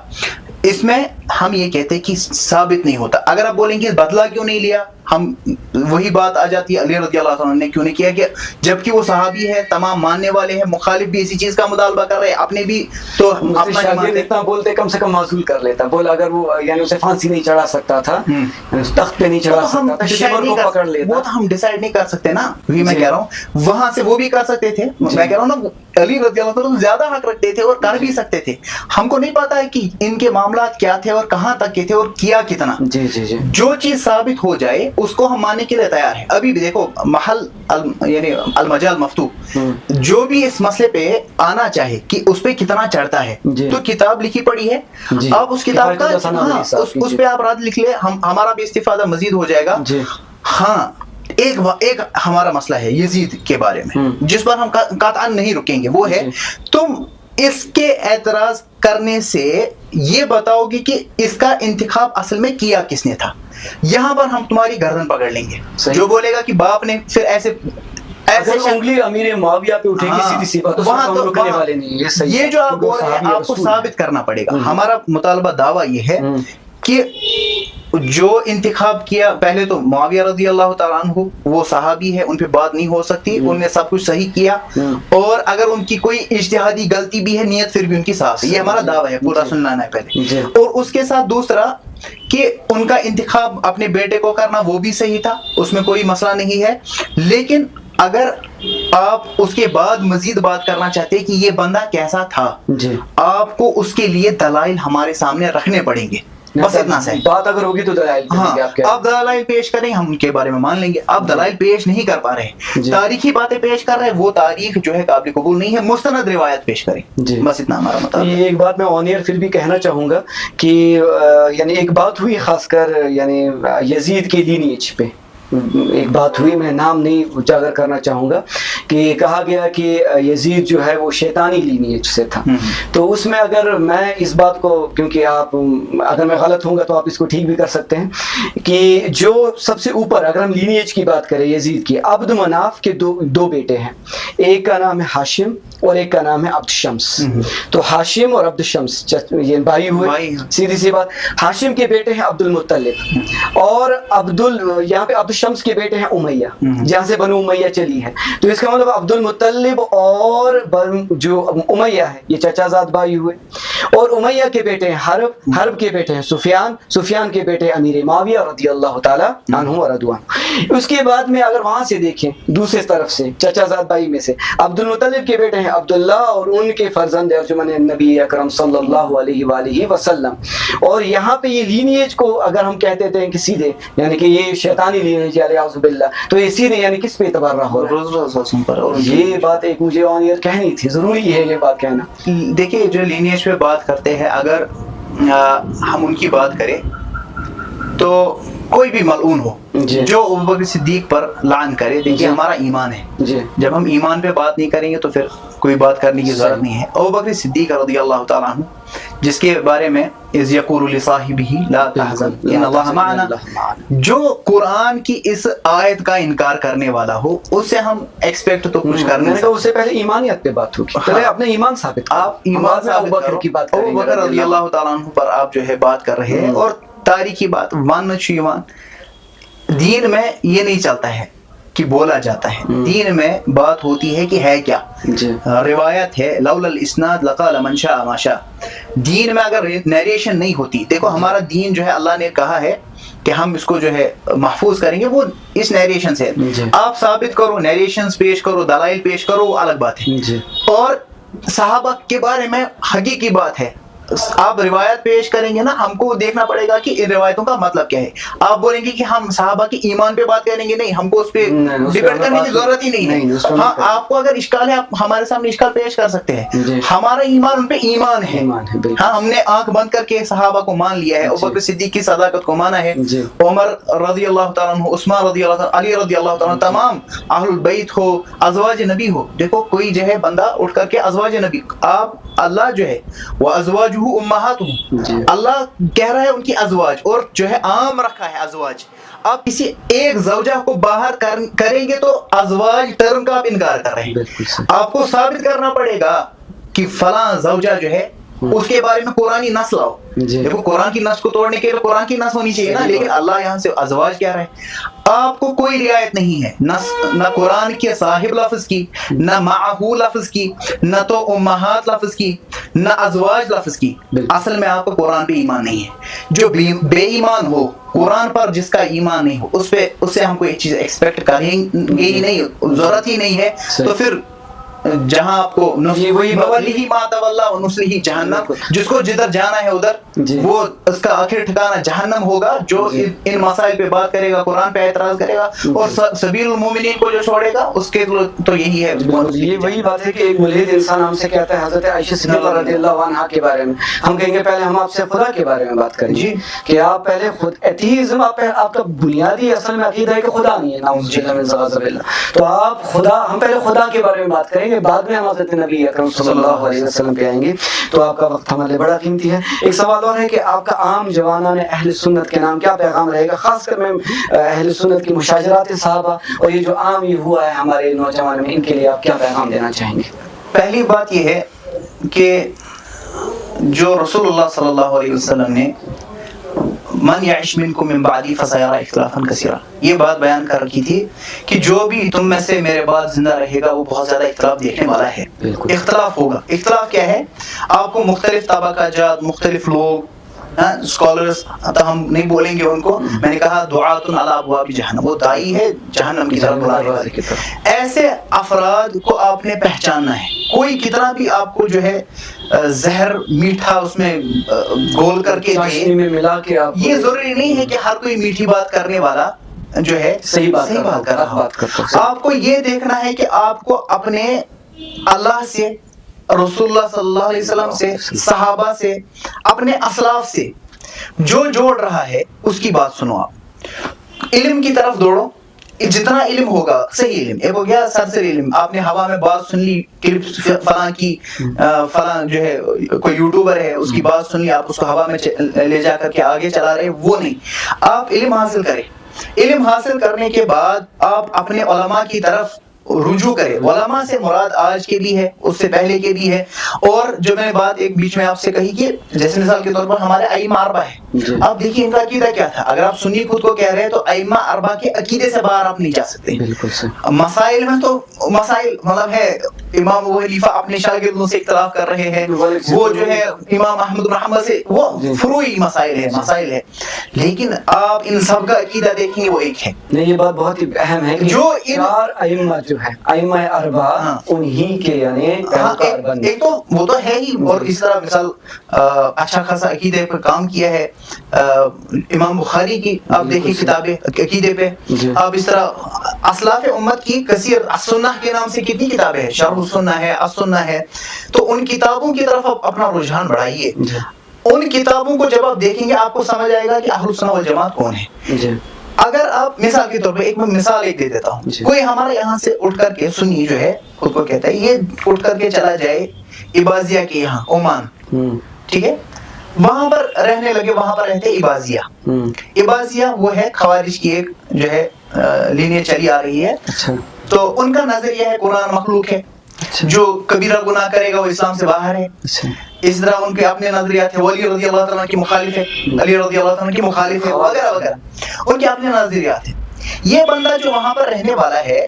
इसमें हम ये कहते हैं कि साबित नहीं होता। अगर आप बोलेंगे बदला क्यों नहीं लिया, हम वही बात आ जाती है अली रज़ी अल्लाह ताला ने क्यों नहीं किया, कि जबकि वो सहाबी है, तमाम मानने वाले हैं, मुखालिफ भी इसी चीज का मुतालबा कर रहे हैं, अपने भी तो अपना शागिर्द इतना बोलते कम से कम मासूल कर लेता, बोल अगर वो यानी उसे फांसी नहीं चढ़ा सकता था, तख्त पे नहीं चढ़ा सकता था, शिमर को पकड़ लेता, वो तो हम डिसाइड नहीं कर सकते ना, वही मैं कह रहा हूँ, वहां से वो भी कर सकते थे, मैं कह रहा हूँ ना अली रज़ी अल्लाह ताला ज्यादा हक रखते थे और कर भी सकते थे। हमको नहीं पता है कि इनके मामलात क्या थे और कहाँ तक के थे और किया कितना। जी जी जी, जो चीज साबित हो जाए उसको हम मानने के लिए तैयार है। अभी भी देखो महल यानी अल मजाल मफ्तू, जो भी इस मसले पे आना चाहे कि उस पे कितना चढ़ता है, तो किताब लिखी पड़ी है, अब उस किताब का उस पे आप रात लिख ले, हमारा भी इस्तिफादा मजीद हो जाएगा। हाँ एक हमारा मसला है यजीद के बारे में जिस पर हम कतअन नहीं रुकेंगे, वो है तुम इसके एतराज करने से ये बताओगे कि इसका इंतखाब असल में किया किसने था, यहाँ पर हम तुम्हारी गर्दन पकड़ लेंगे। जो बोलेगा कि बाप ने फिर ऐसे उंगली अमीर मुआविया पे उठेगी, सीधी सी बात, वहां तो रुकने वाले नहीं है। ये जो आप बोल रहे हैं आपको साबित करना पड़ेगा। हमारा मुतालबा दावा ये है कि जो इंतखाब किया, पहले तो मुआविया रज़ी अल्लाह ताला अन्हु वो सहाबी है, उन पे बात नहीं हो सकती, उन्होंने सब कुछ सही किया, और अगर उनकी कोई इज्तिहादी गलती भी है, नियत फिर भी उनकी साफ है, ये हमारा दावा है, पूरा सुनना है पहले। और उसके साथ दूसरा कि उनका इंतखाब अपने बेटे को करना वो भी सही था, उसमें कोई मसला नहीं है, लेकिन अगर आप उसके बाद मजीद बात करना चाहते हैं कि ये बंदा कैसा था, आपको उसके लिए दलाइल हमारे सामने रखने पड़ेंगे, बस इतना सही बात अगर होगी तो दलाइल आप दलाइल पेश करें, हम उनके बारे में मान लेंगे। आप दलाइल पेश नहीं कर पा रहे, तारीखी बातें पेश कर रहे हैं, वो तारीख जो है काबिल कबूल नहीं है, मुस्तनद रिवायत पेश करें, बस इतना हमारा मतलब। ये एक बात मैं ऑन एयर फिर भी कहना चाहूंगा कि यानी एक बात हुई खासकर यानी यजीद के लीनिएज पे एक बात हुई, मैं नाम नहीं उजागर करना चाहूँगा, कि कहा गया कि यजीद जो है वो शैतानी लीनिएज से था। तो उसमें अगर मैं इस बात को, क्योंकि आप अगर मैं गलत होऊंगा तो आप इसको ठीक भी कर सकते हैं, कि जो सबसे ऊपर अगर हम लीनिएज की बात करें यजीद की, अब्द मनाफ के दो बेटे हैं, एक का नाम है हाशिम और एक का नाम है अब्द शम्स। तो हाशिम और अब्द शम्स ये भाई हुए, सीधी सी बात। हाशिम के बेटे हैं अब्दुल मुत्तलिब और यहाँ पे अब्द शम्स के बेटे हैं उमैया, जहाँ से बनु उमैया चली है। तो इसका मतलब अब्दुल मुत्तलिब और जो उमैया है ये चचाजाद भाई हुए। और उमैया के बेटे हैं हर्ब के बेटे हैं सुफियान के बेटे अमीर मुआविया रज़ियल्लाहु ताला अन्हु व रज़वान। उसके बाद में अगर वहां से देखें दूसरे तरफ से चचाजाद भाई में से अब्दुल मुत्तलिब के बेटे हैं अब्दुल्ला और उनके फर्जंद अर्जुमन नबी अकरम सल्लल्लाहु अलैहि वसल्लम। और यहाँ पे ये लीनिएज को अगर हम कहते थे कि सीधे यानी कि ये शैतानी लीनिएज तो ये सीधे यानी किस पे एतबार रहा हो, ये बात एक मुझे ऑन एयर कहनी थी, जरूरी है ये बात कहना। देखिए जो लीनिएज पे बात करते हैं, अगर हम उनकी बात करें तो कोई भी मलऊन हो जो अबू बकर सिद्दीक पर लान करे, देखिए हमारा ईमान है, जब हम ईमान पे बात नहीं करेंगे तो फिर कोई बात करने की जरूरत नहीं है। अबू बकर सिद्दीक रज़ियल्लाहु ताला अन्हु जिसके बारे में इज़ यक़ूलु लिसाहिबिही ला तहज़न इन्नल्लाह मअना, जो कुरान की इस आयत का इनकार करने वाला हो उससे हम एक्सपेक्ट तो कुछ कर नहीं सकते। उससे पहले ईमानियत पे बात होगी, पहले अपने ईमान साबित, आप ईमान साबित करो की बात करेंगे। अबू बकर रज़ियल्लाहु ताला अन्हु पर आप जो है बात कर रहे हैं, और तारीखी बात मानना चाहिए ईमान, دین میں یہ نہیں چلتا ہے کہ بولا جاتا ہے, دین میں بات ہوتی ہے کہ ہے کیا. روایت ہے لولا الاسناد لقال من شاء ما شاء. دین میں اگر نیریشن نہیں ہوتی, دیکھو ہمارا دین جو ہے اللہ نے کہا ہے کہ ہم اس کو جو ہے محفوظ کریں گے, وہ اس نیریشن سے. آپ ثابت کرو, نیریشنز پیش کرو, دلائل پیش کرو, وہ الگ بات ہے. اور صحابہ کے بارے میں حقیقی بات ہے, آپ روایت پیش کریں گے نا, ہم کو دیکھنا پڑے گا کہ ان روایتوں کا مطلب کیا ہے. آپ بولیں گے کہ ہم صحابہ کے ایمان پہ بات کریں گے, نہیں, ہم کو اس پہ ڈیپینڈ کرنے کی ضرورت ہی نہیں ہے. ہاں, آپ کو اگر اشکال ہے آپ ہمارے سامنے اشکال پیش کر سکتے ہیں. ہمارا ایمان ان پہ ایمان ہے. ہاں, ہم نے آنکھ بند کر کے صحابہ کو مان لیا ہے, ابوبکر صدیق کی صداقت کو مانا ہے, عمر رضی اللہ تعالیٰ عنہ, عثمان رضی اللہ تعالیٰ, علی رضی اللہ تعالیٰ, تمام اہل البیت ہو, ازواج نبی ہو. دیکھو کوئی جو ہے بندہ اٹھ کر کے ازواج نبی, آپ اللہ جو ہے وہ ازواجہ امہاتہم, اللہ کہہ رہا ہے ان کی ازواج, اور جو ہے عام رکھا ہے ازواج. آپ کسی ایک زوجہ کو باہر کریں گے تو ازواج ٹرم کا آپ انکار کر رہے ہیں. آپ کو ثابت کرنا پڑے گا کہ فلاں زوجہ جو ہے اس کے بارے میں قرآنی نص لاؤ. دیکھو قرآن کی نص کو توڑنے کے لیے قرآن کی نص ہونی چاہیے نا, لیکن اللہ یہاں سے ازواج کہہ رہا ہے. آپ کو کوئی رعایت نہیں ہے نہ قرآن کے صاحب لفظ کی, نہ معہو لفظ کی, نہ تو امہات لفظ کی, نہ ازواج لفظ کی. اصل میں آپ کو قرآن پہ ایمان نہیں ہے. جو بے ایمان ہو, قرآن پر جس کا ایمان نہیں ہو, اس سے ہم کو ایک چیز ایکسپیکٹ کریں گے ہی نہیں, ضرورت ہی نہیں ہے. تو پھر جہاں آپ کو نولیہ ما تولی ونصلہ جہنم, جس کو جدھر جانا ہے ادھر وہ اس کا آخر ٹھکانہ جہنم ہوگا. جو ان مسائل پہ بات کرے گا, قرآن پہ اعتراض کرے گا, اور سبیل المومنین کو جو چھوڑے گا اس کے تو یہی ہے. یہ وہی بات ہے کہ ایک ملحد انسان ہم سے کہتا ہے حضرت عائشہ صدیقہ رضی اللہ عنہا کے بارے میں, ہم کہیں گے پہلے ہم آپ سے خدا کے بارے میں بات کریں گے کہ آپ پہلے خود ایتھیزم, آپ کا بنیادی اصل میں عقیدہ ہے کہ خدا نہیں ہے, نعوذ باللہ من غضب اللہ. تو آپ خدا, ہم پہلے خدا کے بارے میں بات کریں گے, بعد میں ہم حضرت نبی اکرم صلی اللہ علیہ وسلم پہ آئیں گے. تو آپ کا وقت ہمارے بڑا قیمتی ہے. ایک سوال اور ہے کہ آپ کا عام جوانان اہل سنت کے نام کیا پیغام رہے گا, خاص کر میں اہل سنت کی مشاجرات صحابہ اور یہ جو عام یہ ہوا ہے ہمارے نوجوان میں, ان کے لیے آپ کیا پیغام دینا چاہیں گے؟ پہلی بات یہ ہے کہ جو رسول اللہ صلی اللہ علیہ وسلم نے من یعش منکم من بعدی فسیرى اختلافا کثیرا, یہ بات بیان کر رکھی تھی کہ جو بھی تم میں سے میرے بعد زندہ رہے گا وہ بہت زیادہ اختلاف دیکھنے والا ہے. اختلاف ہوگا. اختلاف کیا ہے؟ آپ کو مختلف طبقہ جات, مختلف لوگ, اسکالرز, ہم نہیں بولیں گے ان کو, میں نے کہا دعات علی ابواب جہنم, وہ داعی ہے جہنم کی طرف بلانے والے. ایسے افراد کو آپ نے پہچاننا ہے. کوئی کتنا بھی آپ کو جو ہے زہر میٹھا اس میں گول کر کے میں ملا کے, یہ ضروری نہیں ہے کہ ہر کوئی میٹھی بات کرنے والا جو ہے صحیح بات کر رہا ہو. آپ کو یہ دیکھنا ہے کہ آپ کو اپنے اللہ سے, رسول اللہ صلی اللہ علیہ وسلم سے, صحابہ سے, اپنے اسلاف سے جو جوڑ رہا ہے اس کی بات سنو. آپ علم کی طرف دوڑو, جتنا علم ہوگا صحیح علم, ایک ہو گیا سرسری علم, آپ نے ہوا میں بات سن لی, کلپ فلاں کی, فلاں جو ہے کوئی یوٹیوبر ہے اس کی بات سن لی, آپ اس کو ہوا میں لے جا کر کے آگے چلا رہے, وہ نہیں. آپ علم حاصل کریں. علم حاصل کرنے کے بعد آپ اپنے علماء کی طرف رجوع کرے. علماء سے مراد آج کے بھی ہے, اس سے پہلے کے بھی ہے. اور جو میں نے بات ایک بیچ میں آپ سے کہی کہ جیسے مثال کے طور پر ہمارے ائمہ اربعہ ہے, آپ دیکھیے ان کا عقیدہ کیا تھا. اگر آپ سنی خود کو کہہ رہے ہیں تو ائمہ اربعہ کے عقیدے سے باہر آپ نہیں جا سکتے. مسائل میں تو مسائل مطلب ہے, امام ابو حنیفہ اپنے شاگردوں سے اختلاف کر رہے ہیں, وہ جو ہے امام احمد بن حنبل سے, وہ فروعی مسائل ہے. لیکن آپ ان سب کا عقیدہ دیکھیں گے وہ ایک ہے. نہیں, یہ بات بہت ہی اہم ہے کہ جو چار ائمہ جو ہے ائمہ اربعہ انہی کے یعنی ایک تو وہ تو ہے ہی, اور اس طرح مثال اچھا خاصا عقیدے پر کام کیا ہے امام بخاری کی, آپ دیکھیں کتابیں عقیدے پہ. آپ اس طرح اسلاف امت کی کثیر, السنہ کے نام سے کتنی کتابیں ہیں, شرح السنہ ہے, السنہ ہے. تو ان کتابوں کی طرف آپ اپنا رجحان بڑھائیے. ان کتابوں کو جب آپ دیکھیں گے آپ کو سمجھ آئے گا کہ اہل السنہ والجماعت کون ہے. اگر آپ مثال کے طور پہ ایک میں مثال ایک دے دیتا ہوں, کوئی ہمارے یہاں سے اٹھ کر کے سنی جو ہے خود کو کہتا ہے, یہ اٹھ کر کے چلا جائے عبازیہ کے یہاں عمان, ٹھیک ہے, وہاں پر رہنے لگے, وہاں پر رہتے عبازیہ. عبازیہ وہ ہے خوارج کی ایک جو ہے لینیج چلی آ رہی ہے. تو ان کا نظریہ ہے قرآن مخلوق ہے, جو کبیرہ گناہ کرے گا وہ اسلام سے باہر ہے. اس طرح ان کے اپنے نظریات ہیں, ولی رضی اللہ تعالیٰ کی مخالف ہے, علی رضی اللہ تعالیٰ کی مخالف ہے, وغیرہ وغیرہ, ان کے اپنے نظریات ہیں. یہ بندہ جو وہاں پر رہنے والا ہے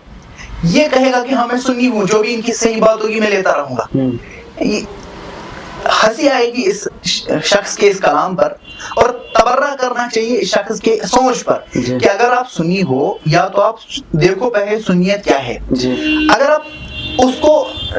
یہ کہے گا کہ ہاں میں سنی ہوں، جو بھی ان کی صحیح بات ہوگی میں لیتا رہوں گا. ہنسی آئے گی اس شخص کے اس کلام پر، اور تبرہ کرنا چاہیے اس شخص کے سوچ پر کہ اگر آپ سنی ہو یا تو آپ دیکھو پہلے سنیت کیا ہے. اگر آپ اس کو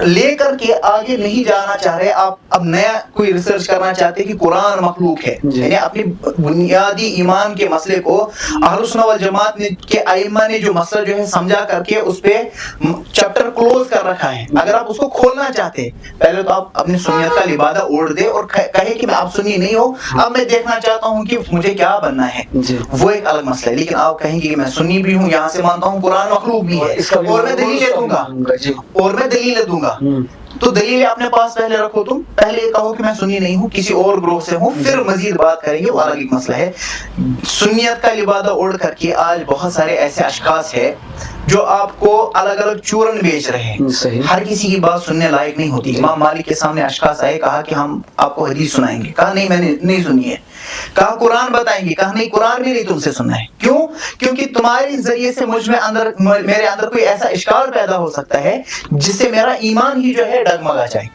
لے کر کے آگے نہیں جانا چاہ رہے، آپ اب نیا کوئی ریسرچ کرنا چاہتے کہ قرآن مخلوق ہے، یعنی اپنی بنیادی ایمان کے مسئلے کو اہل سنت والجماعت کے ائمہ نے جو مسئلہ جو ہے سمجھا کر کے اس پہ چیپٹر کلوز کر رکھا ہے، اگر آپ اس کو کھولنا چاہتے ہیں پہلے تو آپ اپنی سنیت کا لبادہ اوڑھ دے اور کہے کہ میں اب سنی نہیں ہوں، اب میں دیکھنا چاہتا ہوں کہ مجھے کیا بننا ہے. وہ ایک الگ مسئلہ ہے. لیکن آپ کہیں گے کہ میں سنی بھی ہوں، یہاں سے مانتا ہوں قرآن مخلوق بھی ہے اور میں دلیلیں دوں گا تو دلیلیں اپنے پاس پہلے رکھو. تم پہلے یہ کہو کہ میں سنی نہیں ہوں، کسی اور گروہ سے ہوں، پھر مزید بات کریں گے، وہ الگ ایک مسئلہ ہے. سنیت کا لبادہ اوڑھ کر کے آج بہت سارے ایسے اشخاص ہیں جو آپ کو الگ الگ چورن بیچ رہے ہیں. ہر کسی کی بات سننے لائق نہیں ہوتی. امام مالک کے سامنے اشخاص آئے، کہا کہ ہم آپ کو حدیث سنائیں گے، کہا نہیں میں نے نہیں سنی ہے. کہا قرآن بتائیں گے، کہا نہیں قرآن بھی نہیں تم سے سننا ہے. کیوں؟ کیونکہ تمہارے ذریعے سے میرے اندر کوئی ایسا اشکال پیدا ہو سکتا ہے جس سے میرا ایمان ہی جو ہے ڈگمگا جائے.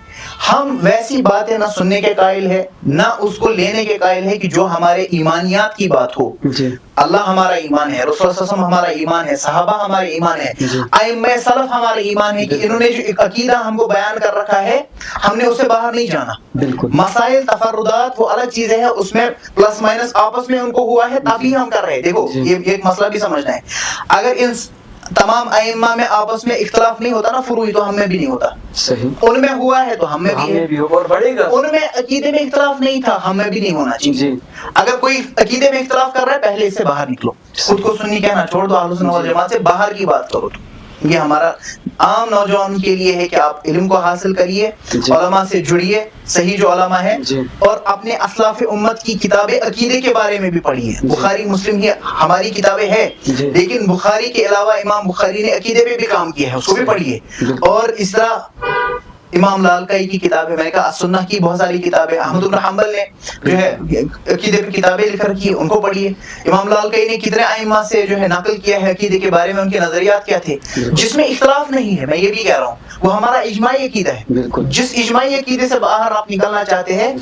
ہم ویسی باتیں نہ سننے کے قائل ہے نہ اس کو لینے کے قائل ہے کہ جو ہمارے ایمانیات کی بات ہو. اللہ ہمارا ایمان ہے، رسول صلی اللہ علیہ وسلم ہمارا ایمان ہے، صحابہ ہمارے ایمان ہے، ائمہ سلف ہمارے ایمان ہے کہ انہوں نے جو ایک عقیدہ ہم کو بیان کر رکھا ہے ہم نے اسے باہر نہیں جانا. مسائل تفردات وہ الگ چیزیں ہیں، اس میں پلس مائنس آپس میں ان کو ہوا ہے تبھی ہم کر رہے ہیں. دیکھو یہ ایک مسئلہ بھی سمجھنا ہے، اگر ان تمام ائمہ میں آپس میں اختلاف نہیں ہوتا نا فروعی، تو ہم میں بھی نہیں ہوتا. صحیح. ان میں ہوا ہے تو ہم میں بھی ہے اور بڑھے گا. ان میں عقیدے میں اختلاف نہیں تھا، ہم میں بھی نہیں ہونا چاہیے. اگر کوئی عقیدے میں اختلاف کر رہا ہے پہلے اس سے باہر نکلو، خود کو سنی کہنا چھوڑ دو، اہل سنت والجماعت سے باہر کی بات کرو. یہ ہمارا عام نوجوان کے لیے ہے کہ آپ علم کو حاصل کریے، علماء سے جڑیے، صحیح جو علماء ہیں، اور اپنے اسلاف امت کی کتابیں عقیدے کے بارے میں بھی پڑھیے. بخاری مسلم ہی ہماری کتابیں ہیں، لیکن بخاری کے علاوہ امام بخاری نے عقیدے پہ بھی کام کیا ہے، اس کو بھی پڑھیے. اور اس طرح امام لالکائی کی کتابیں، میں نے کہا السنہ کی بہت ساری کتابیں، احمد بن حنبل نے جو ہے عقیدے پہ کتابیں لکھ رکھی ہیں، ان کو پڑھیے. امام لالکائی نے کتنے ائمہ سے جو ہے نقل کیا ہے عقیدے کے بارے میں، ان کے نظریات کیا تھے جس میں اختلاف نہیں ہے. میں یہ بھی کہہ رہا ہوں وہ ہمارا اجماعی عقیدہ ہے. جس اجماعی عقیدے سے باہر آپ نکلنا چاہتے ہیں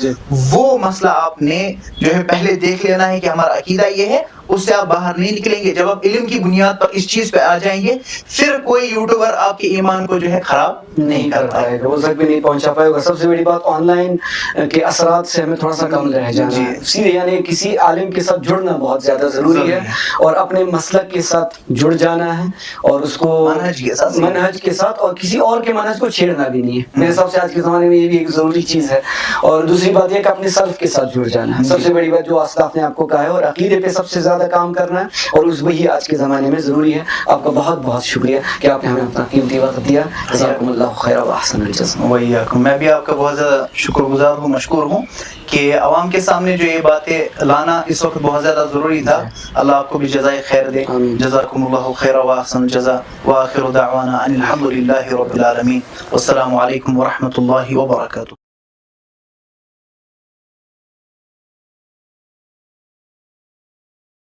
وہ مسئلہ آپ نے جو ہے پہلے دیکھ لینا ہے کہ ہمارا عقیدہ یہ ہے، اس سے آپ باہر نہیں نکلیں گے. جب آپ علم کی بنیاد پر اس چیز پہ آ جائیں گے پھر کوئی یوٹیوبر آپ کے ایمان کو جو ہے خراب نہیں کر پائے گا، وہ تک بھی نہیں پہنچا پائے گا. سب سے بڑی بات آن لائن کے اثرات سے ہمیں تھوڑا سا کم رہ جانا ہے. سیدھے یعنی کسی عالم کے ساتھ جڑنا بہت زیادہ ضروری ہے اور اپنے مسلک کے ساتھ جڑ جانا ہے اور اس کو منہج کے ساتھ، اور کسی اور کے منہج کو چھیڑنا بھی نہیں ہے. میرے حساب سے آج کے زمانے میں یہ بھی ایک ضروری چیز ہے. اور دوسری بات یہ کہ اپنے سلف کے ساتھ جڑ جانا ہے. سب سے بڑی بات جو اسلاف نے آپ کو کہا ہے، اور عقیدے پہ سب سے زیادہ کام کرنا ہے، اور اس وہی آج کے زمانے میں ضروری ہے. آپ کا بہت بہت شکریہ کہ آپ نے ہمیں اپنا قیمتی وقت دیا. جزاکم اللہ خیر و احسن الجزاء. وإياكم. میں بھی آپ کا بہت زیادہ شکر گزار ہوں، مشکور ہوں کہ عوام کے سامنے جو یہ باتیں لانا اس وقت بہت زیادہ ضروری تھا. اللہ آپ کو بھی جزائے خیر دے. جزاکم اللہ خیر و احسن الجزاء. وآخر دعوانا ان الحمد للہ رب العالمین. والسلام علیکم ورحمۃ اللہ وبرکاتہ.